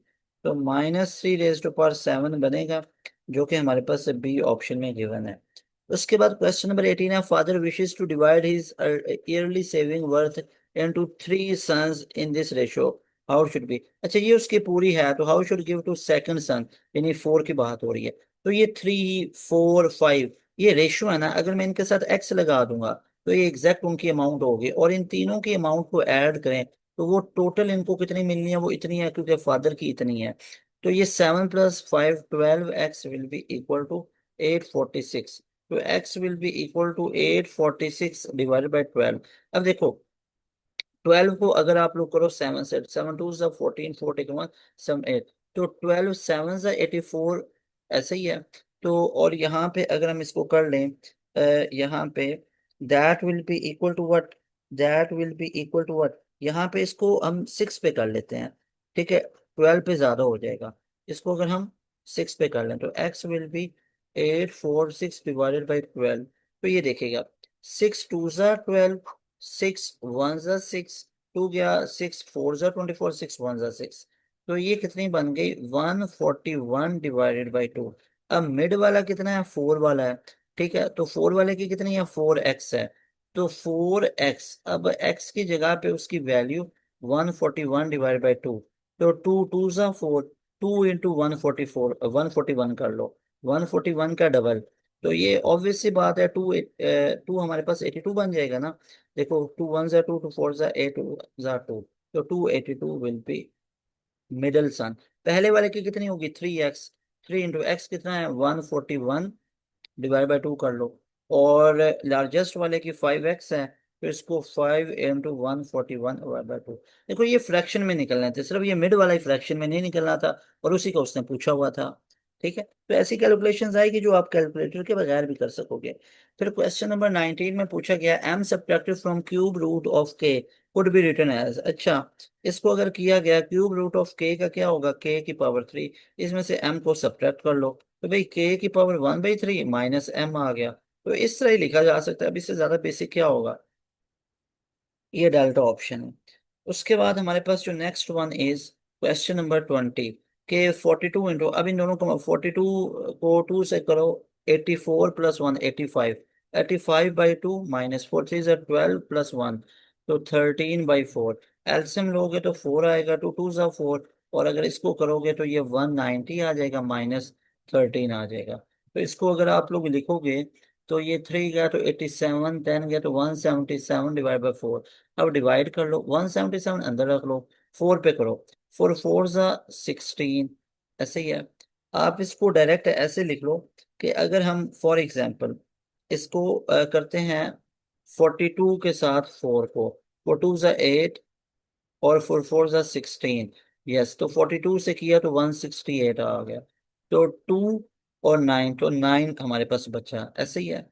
[SPEAKER 1] तो -3 × 7 बनेगा, जो कि हमारे पास बी ऑप्शन में गिवन है। उसके बाद क्वेश्चन नंबर 18 है, father wishes to divide his yearly saving worth into 3 sons in this ratio, how should be. अच्छा, ये उसकी पूरी है, तो how should give to second son, यानी 4 की बात हो रही है। तो ये 3 4 5, ये रेशियो है ना, अगर मैं इनके साथ एक्स लगा दूंगा तो ये एग्जैक्ट उनकी अमाउंट होगी, और इन तीनों की अमाउंट को ऐड करें तो वो टोटल इनको कितनी मिलनी है, वो इतनी है, क्योंकि फादर की इतनी है। तो ये 7 + 5 12x will be equal to 846। तो x will be equal to 846 divided by 12। अब देखो 12 को अगर आप लोग करो 7 से, 7 2 = 14, 4 7 8, तो 12 7 = 84, ऐसे ही है। तो और यहाँ पे अगर हम इसको कर लें, यहाँ पे that will be equal to what, that will be equal to what, यहाँ पे इसको हम 6 पे कर लेते हैं, ठीक है, 12 पे ज्यादा हो जाएगा। इसको अगर हम 6 पे कर लें तो x will B 846 divided by 12। तो ये देखिएगा, 6 2 = 12, 6 1 = 6, 2 गया, 6 4 = 24, 6 1 = 6। तो ये कितनी बन गई, 141 डिवाइडेड बाई 2। अब मिड वाला कितना है, 4 वाला है, ठीक है, तो 4 वाले की कितनी है, 4x है। तो 4x, अब x की जगह पे उसकी वैल्यू 141 डिवाइड बाई 2। तो 2 2 = 4, टू इंटू 144, 141 कर लो, 141 का डबल। तो ये ऑब्वियस सी बात है, टू टू हमारे पास 82 बन जाएगा ना। देखो, टू वन ज़ा टू, टू फोर ज़ा एट, टू ज़ा टू, तो 282 विल बी मिडल सन। पहले वाले की कितनी होगी, 3x, 3 इंटू एक्स कितना है, 141, डिवाइड बाई टू कर लो। और लार्जेस्ट वाले की 5x है, तो इसको 5 इंटू 141 डिवाइड बाई टू। देखो ये फ्रैक्शन में निकलना था, सिर्फ ये मिड वाला ही फ्रैक्शन में नहीं निकलना था, और उसी का उसने पूछा हुआ था। ठीक है, तो ऐसी कैलकुलेशंस आएगी जो आप कैलकुलेटर के बगैर भी कर सकोगे। फिर क्वेश्चन नंबर 19 में पूछा गया, m subtracted from cube root of k could be written as. अच्छा, इसको अगर किया गया, क्यूब रूट ऑफ k का क्या होगा, k की पावर 3, इसमें से m को सब्ट्रैक्ट कर लो, तो भाई k की पावर 1/3 माइनस m आ गया। तो इस तरह ही लिखा जा सकता है, अब इससे ज्यादा बेसिक क्या होगा, ये डेल्टा ऑप्शन है। उसके बाद हमारे पास जो next one is question number 20, के 42 इंटू, अब इन दोनों को 42 को 2 से करो, 84 प्लस 1 85, 85/2 माइनस 4 3 12 प्लस 1, तो 13/4। एलसीएम लोगे तो 4 आएगा, टू टू ज़ा 4, और अगर इसको करोगे तो ये 190 आ जाएगा, माइनस 13 आ जाएगा। तो इसको अगर आप लोग लिखोगे, तो ये 3 गया तो 87, 10 गया तो 177 डिवाइड बाई 4। अब डिवाइड कर लो, 177 अंदर रख लो, 4 पे करो, 4 4 ज़ा 16, ऐसे ही है। आप इसको डायरेक्ट ऐसे लिख लो कि अगर हम फॉर एग्जांपल इसको करते हैं 42 के साथ 4 को, 4 2 ज़ा 8, और 4 4 ज़ा 16, यस, तो 42 से किया तो 168 आ गया। तो 2 और 9, तो 9 हमारे पास बचा, ऐसे ही है।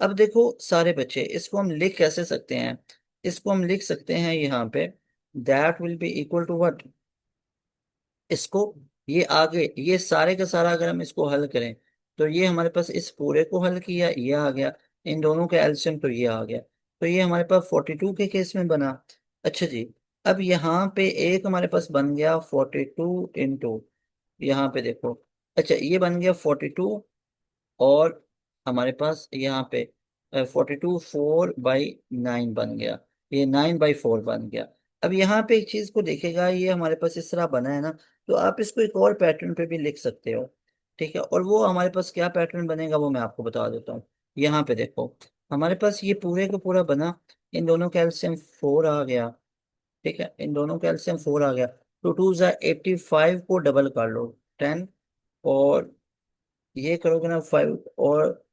[SPEAKER 1] अब देखो सारे बच्चे, इसको हम लिख कैसे सकते हैं, इसको हम लिख सकते हैं यहाँ पे, that will be equal to what, इसको, ये आगे ये सारे का सारा अगर हम इसको हल करें, तो ये हमारे पास इस पूरे को हल किया, ये आ गया, इन दोनों का एलसीएम तो ये आ गया, तो ये हमारे पास 42 के केस में बना। अच्छा जी, अब यहाँ पे एक हमारे पास बन गया 42 इंटू, यहाँ पे देखो, अच्छा ये बन गया 42, और हमारे पास यहाँ पे 42 4/9 बन गया, ये 9/4 बन गया। अब यहाँ पे एक चीज को देखेगा, ये हमारे पास इस तरह बना है ना, तो आप इसको एक और पैटर्न पे भी लिख सकते हो। ठीक है, और वो हमारे पास क्या पैटर्न बनेगा वो मैं आपको बता देता हूँ। यहाँ पे देखो, हमारे पास ये पूरे का पूरा बना, इन दोनों का एलसीएम 4 आ गया। ठीक है, इन दोनों का एलसीएम 4 आ गया, तो 2 ज़ा 85 को डबल कर लो, 10, और ये करोगे ना 5, और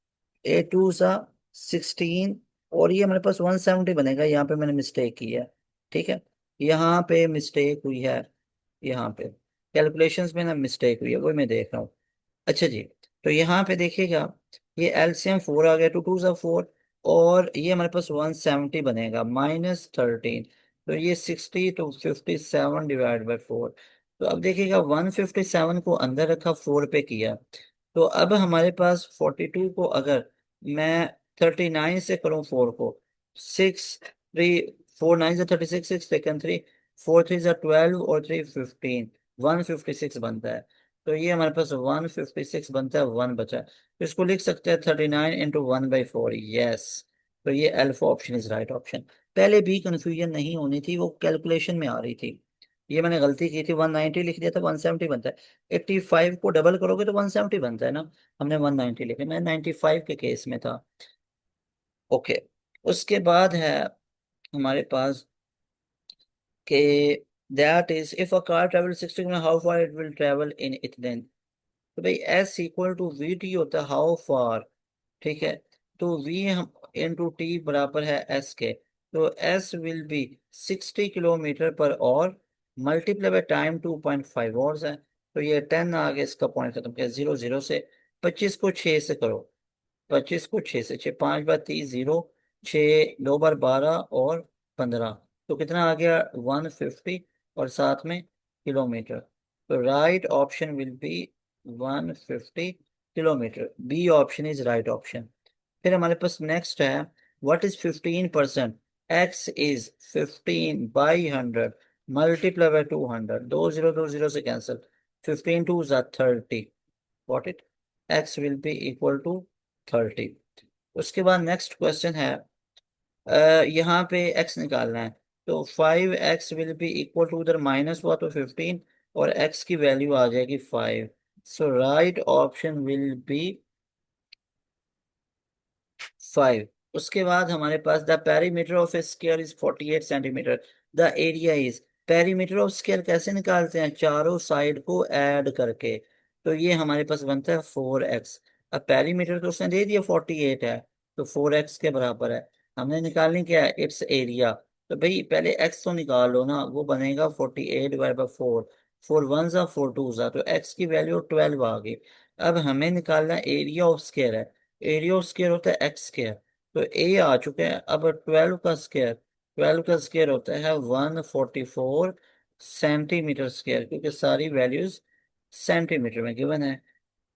[SPEAKER 1] 8 2 सा 16, और ये हमारे पास 170 बनेगा, यहाँ पे मैंने मिस्टेक की है। ठीक है, यहाँ पे मिस्टेक हुई है, यहाँ पे कैलकुलेशंस में ना मिस्टेक हुई है, वो मैं देख रहा हूँ। अच्छा जी, तो यहाँ पे देखिएगा, ये एलसीएम 4 आ गया, टू टू सा 4, और ये हमारे पास 170 बनेगा, -13, तो ये 60 तो 57 डिवाइड बाई 4। तो अब देखिएगा 157 को अंदर रखा, 4 पे किया, तो अब हमारे पास 42 को अगर मैं 39 से करूँ, 4 को, 6 3, 4 9 से 36, 6 सेकंड 3, 4 3 से 12, और 3 15, 156 बनता है। तो ये हमारे पास 156 बनता है, 1 बचा है, तो इसको लिख सकते हैं 39 इंटू 1/4, यस। तो ये alpha option is right option. पहले भी कंफ्यूजन नहीं होनी थी, वो कैलकुलेशन में आ रही थी, ये मैंने गलती की थी, 190 लिख दिया था, 170 बनता है। 85 को डबल करोगे तो 170 बनता है ना, हमने 190 लिखे, मैं 95 के केस में था। ओके, उसके बाद है हमारे पास कि that is if a car travel 60 kilometre, how far it will travel in it length. तो भाई s equal to v t होता है, हाउ फार। ठीक है, तो वी हम इंटू टी बराबर है एस के, तो S will be 60 kilometre per our, multiply by time 2.5 hours है, तो ये 10 आ गया, इसका पॉइंट खत्म किया, 0 0 से। 25 को 6 से करो, 25 को 6 से, 6 5 बार 30, 0, 6 2 बार 12, और 15, तो कितना आ गया, 150, और साथ में किलोमीटर, तो right option will be 150 kilometre, B option is right option. फिर हमारे पास नेक्स्ट है, what is 15%, x is 15/100 multiply by 200, 2 0 2 0 से cancel, 15 2 30, got it, x will be equal to 30। उसके बाद नेक्स्ट क्वेश्चन है, यहाँ पे एक्स निकालना है, तो 5x will be equal to, उधर माइनस हुआ तो 15, और x की वैल्यू आ जाएगी 5। So right option will be 5। उसके बाद हमारे पास the perimeter of a square is 48 centimetre. The area is, perimeter of square कैसे निकालते हैं, चारों साइड को ऐड करके। तो ये हमारे पास बनता है 4x। अब पेरीमीटर तो उसने दे दिया 48 है, तो 4x के बराबर है। हमने निकालनी क्या है, इट्स एरिया। तो भाई पहले x तो निकाल लो ना, वो बनेगा 48/4। 4 1 जा 4 2 जा, तो x की वैल्यू 12 आ गई। अब हमें निकालना एरिया ऑफ स्क्वायर है। एरिया ऑफ स्क्वायर होता है एक्स स्क्वायर। तो ए आ चुके हैं। अब 12 का स्क्वायर, 12 का स्क्वायर होता है 144 सेंटीमीटर स्क्वायर, क्योंकि सारी वैल्यूज सेंटीमीटर में गिवन है।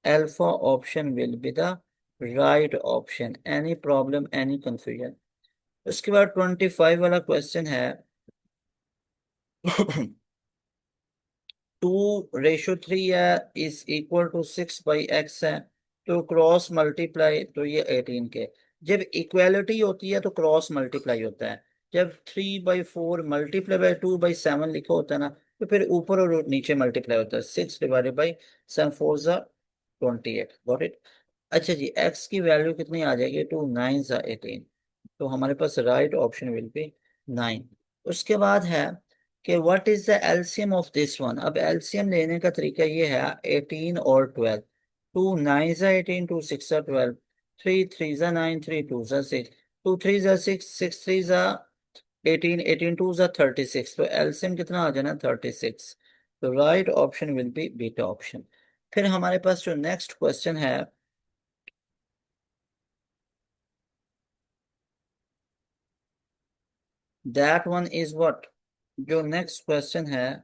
[SPEAKER 1] Alpha option will be the right option. Any problem, any confusion? उसके बाद 25 वाला क्वेश्चन है। 2:3 है, इज इक्वल टू 6/x है। तो क्रॉस मल्टीप्लाई, तो ये 18 के। जब इक्वालिटी होती है तो क्रॉस मल्टीप्लाई होता है। जब 3/4 मल्टीप्लाई बाय 2/7 लिखा होता है ना, तो फिर ऊपर और नीचे मल्टीप्लाई होता है। 6 ÷ 7 4 = 28। Got it. अच्छा जी, x की वैल्यू कितनी आ जाएगी, 2 9 = 18। तो हमारे पास राइट ऑप्शन विल बी 9। उसके बाद है कि what is the LCM of this one. अब एलसीएम लेने का तरीका ये है, 18 और 12। 2 9 = 18, 2 6 = 12, 3 3 = 9, 3 2 = 6, 2 3 = 6, 6 3 = 18, 18 2 = 36। तो एलसीएम कितना आ जाना, 36। तो right option will B beta option. फिर हमारे पास जो नेक्स्ट क्वेश्चन है, दैट वन इज व्हाट। जो नेक्स्ट क्वेश्चन है,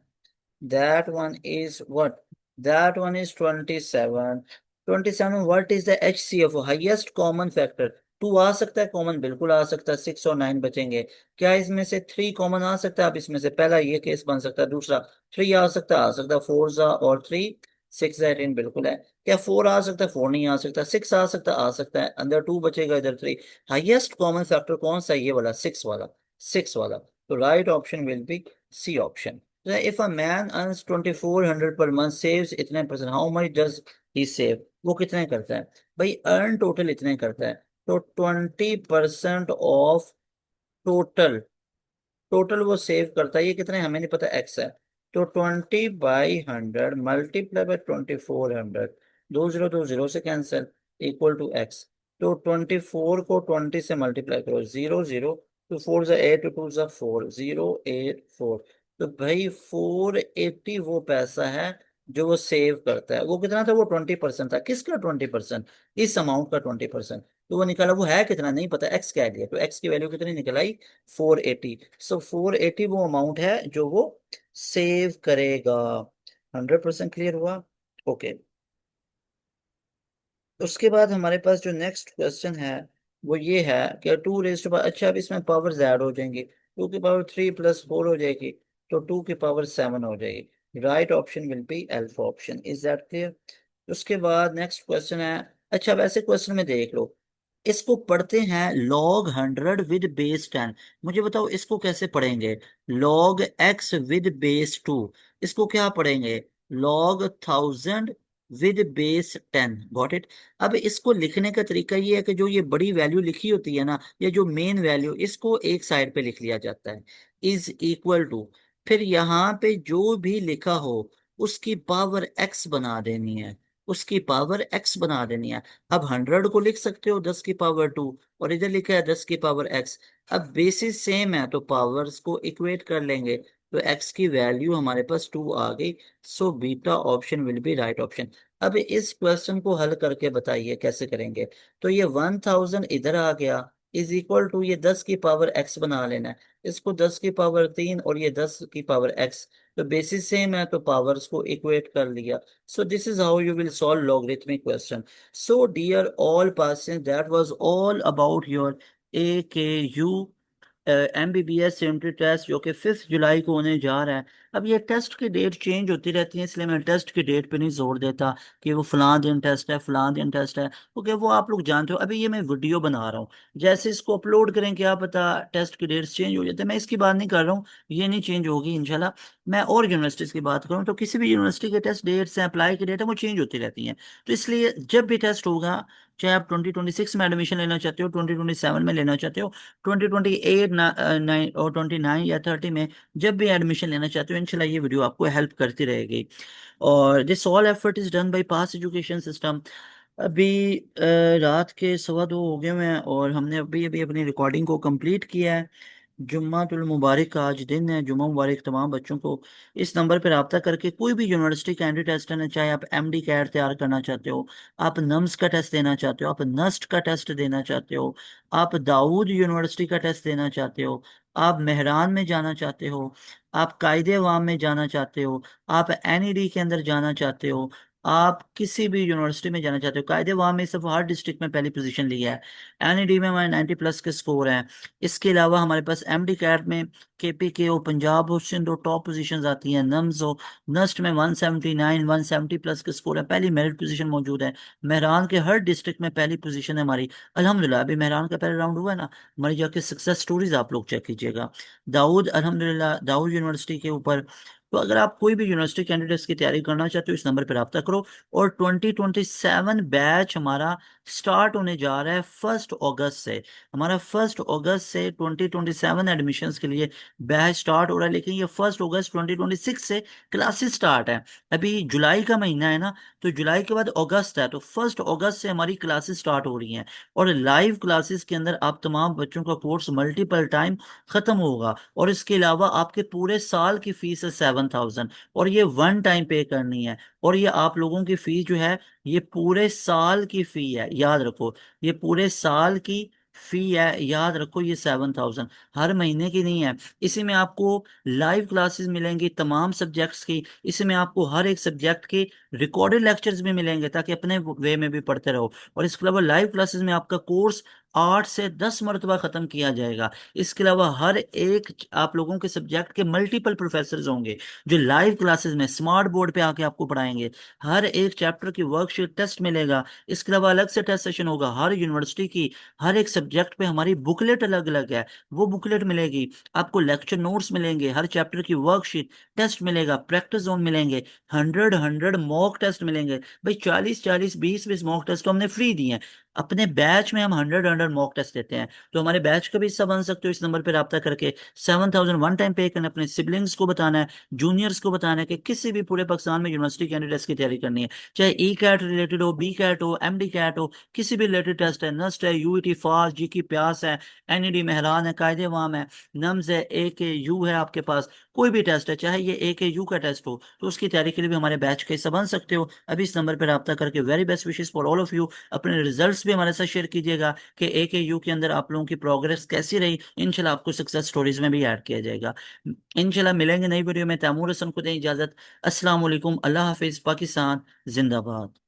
[SPEAKER 1] that one is what, that one is 27। 27, what is the HCF, highest common factor. 2 आ सकता है कॉमन, बिल्कुल आ सकता है। 6 और 9 बचेंगे। क्या इसमें से 3 कॉमन आ सकता है? अब इसमें से पहला ये केस बन सकता है। दूसरा 3 आ सकता है, आ सकता है। 4 और 3 6 = 18, बिल्कुल है। क्या 4 आ सकता है? 4 नहीं आ सकता। 6 आ सकता है, आ सकता है। अंदर 2 बचेगा, इधर 3। हाईएस्ट कॉमन फैक्टर कौन सा है? ये वाला, 6 वाला। 6 वाला। तो right option will be C option. If a man earns 2400 per month, saves इतने percent, how much does he save. वो कितने करता है भाई, अर्न टोटल इतने करता है। तो 20% ऑफ टोटल, टोटल वो सेव करता है। ये कितने हमें नहीं पता, एक्स है। तो 20/100 मल्टीप्लाई बाय 2400, 2 0 2 0 से कैंसिल, इक्वल टू एक्स। तो 24 को 20 से मल्टीप्लाई करो, 0 0। तो 4 × 8, 2 × 4, 084। तो भाई 480 वो पैसा है जो वो सेव करता है। वो कितना था, वो 20% था। किसका 20%, इस अमाउंट का 20%। तो वो निकाला, वो है कितना नहीं पता, एक्स कह दिया। तो एक्स की वैल्यू कितनी निकल आई, 480। सो 480 वो अमाउंट है जो वो सेव करेगा। 100% क्लियर हुआ। ओके। उसके बाद हमारे पास जो नेक्स्ट क्वेश्चन है, वो ये है कि 2 अच्छा, अब इसमें पावर्स ऐड हो जाएंगी। 2 की पावर 3 + 4 हो जाएगी, तो 2 की पावर 7 हो जाएगी। Right option will be alpha option. Is that clear? उसके बाद नेक्स्ट क्वेश्चन है। अच्छा, वैसे क्वेश्चन में देख लो, इसको पढ़ते हैं log 100 विद बेस 10। मुझे बताओ इसको कैसे पढ़ेंगे, log x विद बेस 2। इसको क्या पढ़ेंगे, log 1000 with base 10। Got it. अब इसको लिखने का तरीका ये है कि जो ये बड़ी वैल्यू लिखी होती है ना, या जो मेन वैल्यू, इसको एक साइड पे लिख लिया जाता है, इज इक्वल टू, फिर यहाँ पे जो भी लिखा हो उसकी पावर x बना देनी है, उसकी पावर x बना देनी है। अब 100 को लिख सकते हो 10 की पावर 2, और इधर लिखा है 10 की पावर x। अब बेसिस सेम है तो पावर्स को इक्वेट कर लेंगे। तो x की वैल्यू हमारे पास 2 आ गई। So beta option will B right option. अब इस क्वेश्चन को हल करके बताइए कैसे करेंगे। तो ये 1000 इधर आ गया, इज इक्वल टू ये 10 की पावर x बना लेना है। इसको 10 की पावर 3 और ये 10 की पावर x। तो बेसिस सेम है तो पावर्स को इक्वेट कर लिया। So this is how you will solve logarithmic question. So dear all persons, that was all about your AKU MBBS entry test जो कि 5 जुलाई को होने जा रहा है। अब ये टेस्ट की डेट चेंज होती रहती है, इसलिए मैं टेस्ट की डेट पे नहीं जोर देता कि वो फलां दिन टेस्ट है, फलां दिन टेस्ट है, क्योंकि वो आप लोग जानते हो। अभी ये मैं वीडियो बना रहा हूँ, जैसे इसको अपलोड करें क्या पता टेस्ट की डेट्स चेंज हो जाते हैं। मैं इसकी बात नहीं कर रहा हूँ, ये नहीं चेंज होगी इंशाल्लाह। मैं और यूनिवर्सिटीज़ की बात करूँ तो किसी भी यूनिवर्सिटी के टेस्ट डेट्स हैं, अप्लाई की डेट है, वो चेंज होती रहती हैं। तो इसलिए जब भी टेस्ट होगा, चाहे आप 2026 में एडमिशन लेना चाहते हो, 2027 में लेना चाहते हो, 2028 नाइन और 29 या 30 में जब भी एडमिशन लेना चाहते हो, इंशाल्लाह ये वीडियो आपको हेल्प करती रहेगी। और this all effort is done by pass education system. अभी रात के 2:15 हो गए हैं और हमने अभी अभी अपनी रिकॉर्डिंग को कंप्लीट किया है। जुम्मातुल मुबारक का आज दिन है, जुम्मा मुबारक तमाम बच्चों को। इस नंबर पर रब्ता करके कोई भी यूनिवर्सिटी कैंडिडेट टेस्ट है, चाहे आप MD कैट तैयार करना चाहते हो, आप नम्स का टेस्ट देना चाहते हो, आप नस्ट का टेस्ट देना चाहते हो, आप दाऊद यूनिवर्सिटी का टेस्ट देना चाहते हो, आप मेहरान में जाना चाहते हो, आप कायदे वाम में जाना चाहते हो, आप NED के अंदर जाना चाहते हो, आप किसी भी यूनिवर्सिटी में जाना चाहते हो। कायदे वाम में सिर्फ हर डिस्ट्रिक्ट में पहली पोजीशन ली है। NED में हमारे 90+ के स्कोर हैं। इसके अलावा हमारे पास MD कैट में KPK हो, पंजाब हो, सिंध हो, टॉप पोजीशंस आती हैं। नम्स हो, नस्ट में 179 170+ के स्कोर है, पहली मेरिट पोजीशन मौजूद है। मेहरान के हर डिस्ट्रिक्ट में पहली पोजीशन है हमारी, अल्हम्दुलिल्लाह। अभी मेहरान का पहला राउंड हुआ है ना, हमारी जाके सक्सेस स्टोरीज आप लोग चेक कीजिएगा। दाऊद अल्हम्दुलिल्लाह, दाऊद यूनिवर्सिटी के ऊपर। तो अगर आप कोई भी यूनिवर्सिटी कैंडिडेट्स की तैयारी करना चाहते हो, इस नंबर पर रब्ता करो। और 2027 बैच हमारा स्टार्ट होने जा रहा है 1 अगस्त से। हमारा 1 अगस्त से 2027 एडमिशन्स के लिए बैच स्टार्ट हो रहा है, लेकिन ये 1 अगस्त 2026 से क्लासेस स्टार्ट है। अभी जुलाई का महीना है ना, तो जुलाई के बाद अगस्त है, तो 1 अगस्त से हमारी क्लासेस स्टार्ट हो रही हैं। और लाइव क्लासेस के अंदर आप तमाम बच्चों का कोर्स मल्टीपल टाइम खत्म होगा। और इसके अलावा आपके पूरे साल की फीस है 7,000, और ये वन टाइम पे करनी है। और ये आप लोगों की फीस जो है, ये पूरे साल की फी है, याद रखो। ये पूरे साल की फी है, याद रखो। ये 7,000 हर महीने की नहीं है। इसी में आपको लाइव क्लासेस मिलेंगी तमाम सब्जेक्ट्स की। इसी में आपको हर एक सब्जेक्ट के रिकॉर्डेड लेक्चर्स भी मिलेंगे, ताकि अपने वे में भी पढ़ते रहो। और इसके अलावा लाइव क्लासेस में आपका कोर्स 8 से 10 मरतबा ख़त्म किया जाएगा। इसके अलावा हर एक आप लोगों के सब्जेक्ट के मल्टीपल प्रोफेसर्स होंगे, जो लाइव क्लासेस में स्मार्ट बोर्ड पे आके आपको पढ़ाएंगे। हर एक चैप्टर की वर्कशीट टेस्ट मिलेगा। इसके अलावा अलग से टेस्ट सेशन होगा। हर यूनिवर्सिटी की हर एक सब्जेक्ट पे हमारी बुकलेट अलग अलग है, वो बुकलेट मिलेगी आपको। लेक्चर नोट्स मिलेंगे, हर चैप्टर की वर्कशीट, टेस्ट मिलेगा, प्रैक्टिस जोन मिलेंगे, 100 मॉक टेस्ट मिलेंगे। भाई 40 40 20 20 मॉक टेस्ट तो हमने फ्री दिए हैं। अपने बैच में हम 100 मॉक टेस्ट देते हैं। तो हमारे बैच का भी हिस्सा बन सकते हो इस नंबर पर रब्ता करके। 7,000 वन टाइम पे करना, अपने सिबलिंग्स को बताना है, जूनियर्स को बताना है कि किसी भी पूरे पाकिस्तान में यूनिवर्सिटी कैंडिडेट्स की तैयारी करनी है, चाहे ई कैट रिलेटेड हो, बी कैट हो, MD कैट हो, किसी भी रिलेटेड टेस्ट है, नस्ट है, UET फास्ट, जी की प्यास है, NED मेहरान है, कायदे वाम है, नम्स है, AKU है, आपके पास कोई भी टेस्ट है, चाहे ये AKU का टेस्ट हो, तो उसकी तैयारी के लिए भी हमारे बैच का हिस्सा बन सकते हो। अभी इस नंबर पर रब्ता करके very best wishes for all of you. अपने रिजल्ट्स भी हमारे साथ शेयर कीजिएगा कि AKU के अंदर आप लोगों की प्रोग्रेस कैसी रही। इंशाल्लाह आपको सक्सेस स्टोरीज में भी ऐड किया जाएगा। इंशाल्लाह मिलेंगे नई वीडियो में। तैमूर हसन को दें इजाजत। अस्सलाम वालेकुम, अल्लाह हाफिज, पाकिस्तान जिंदाबाद।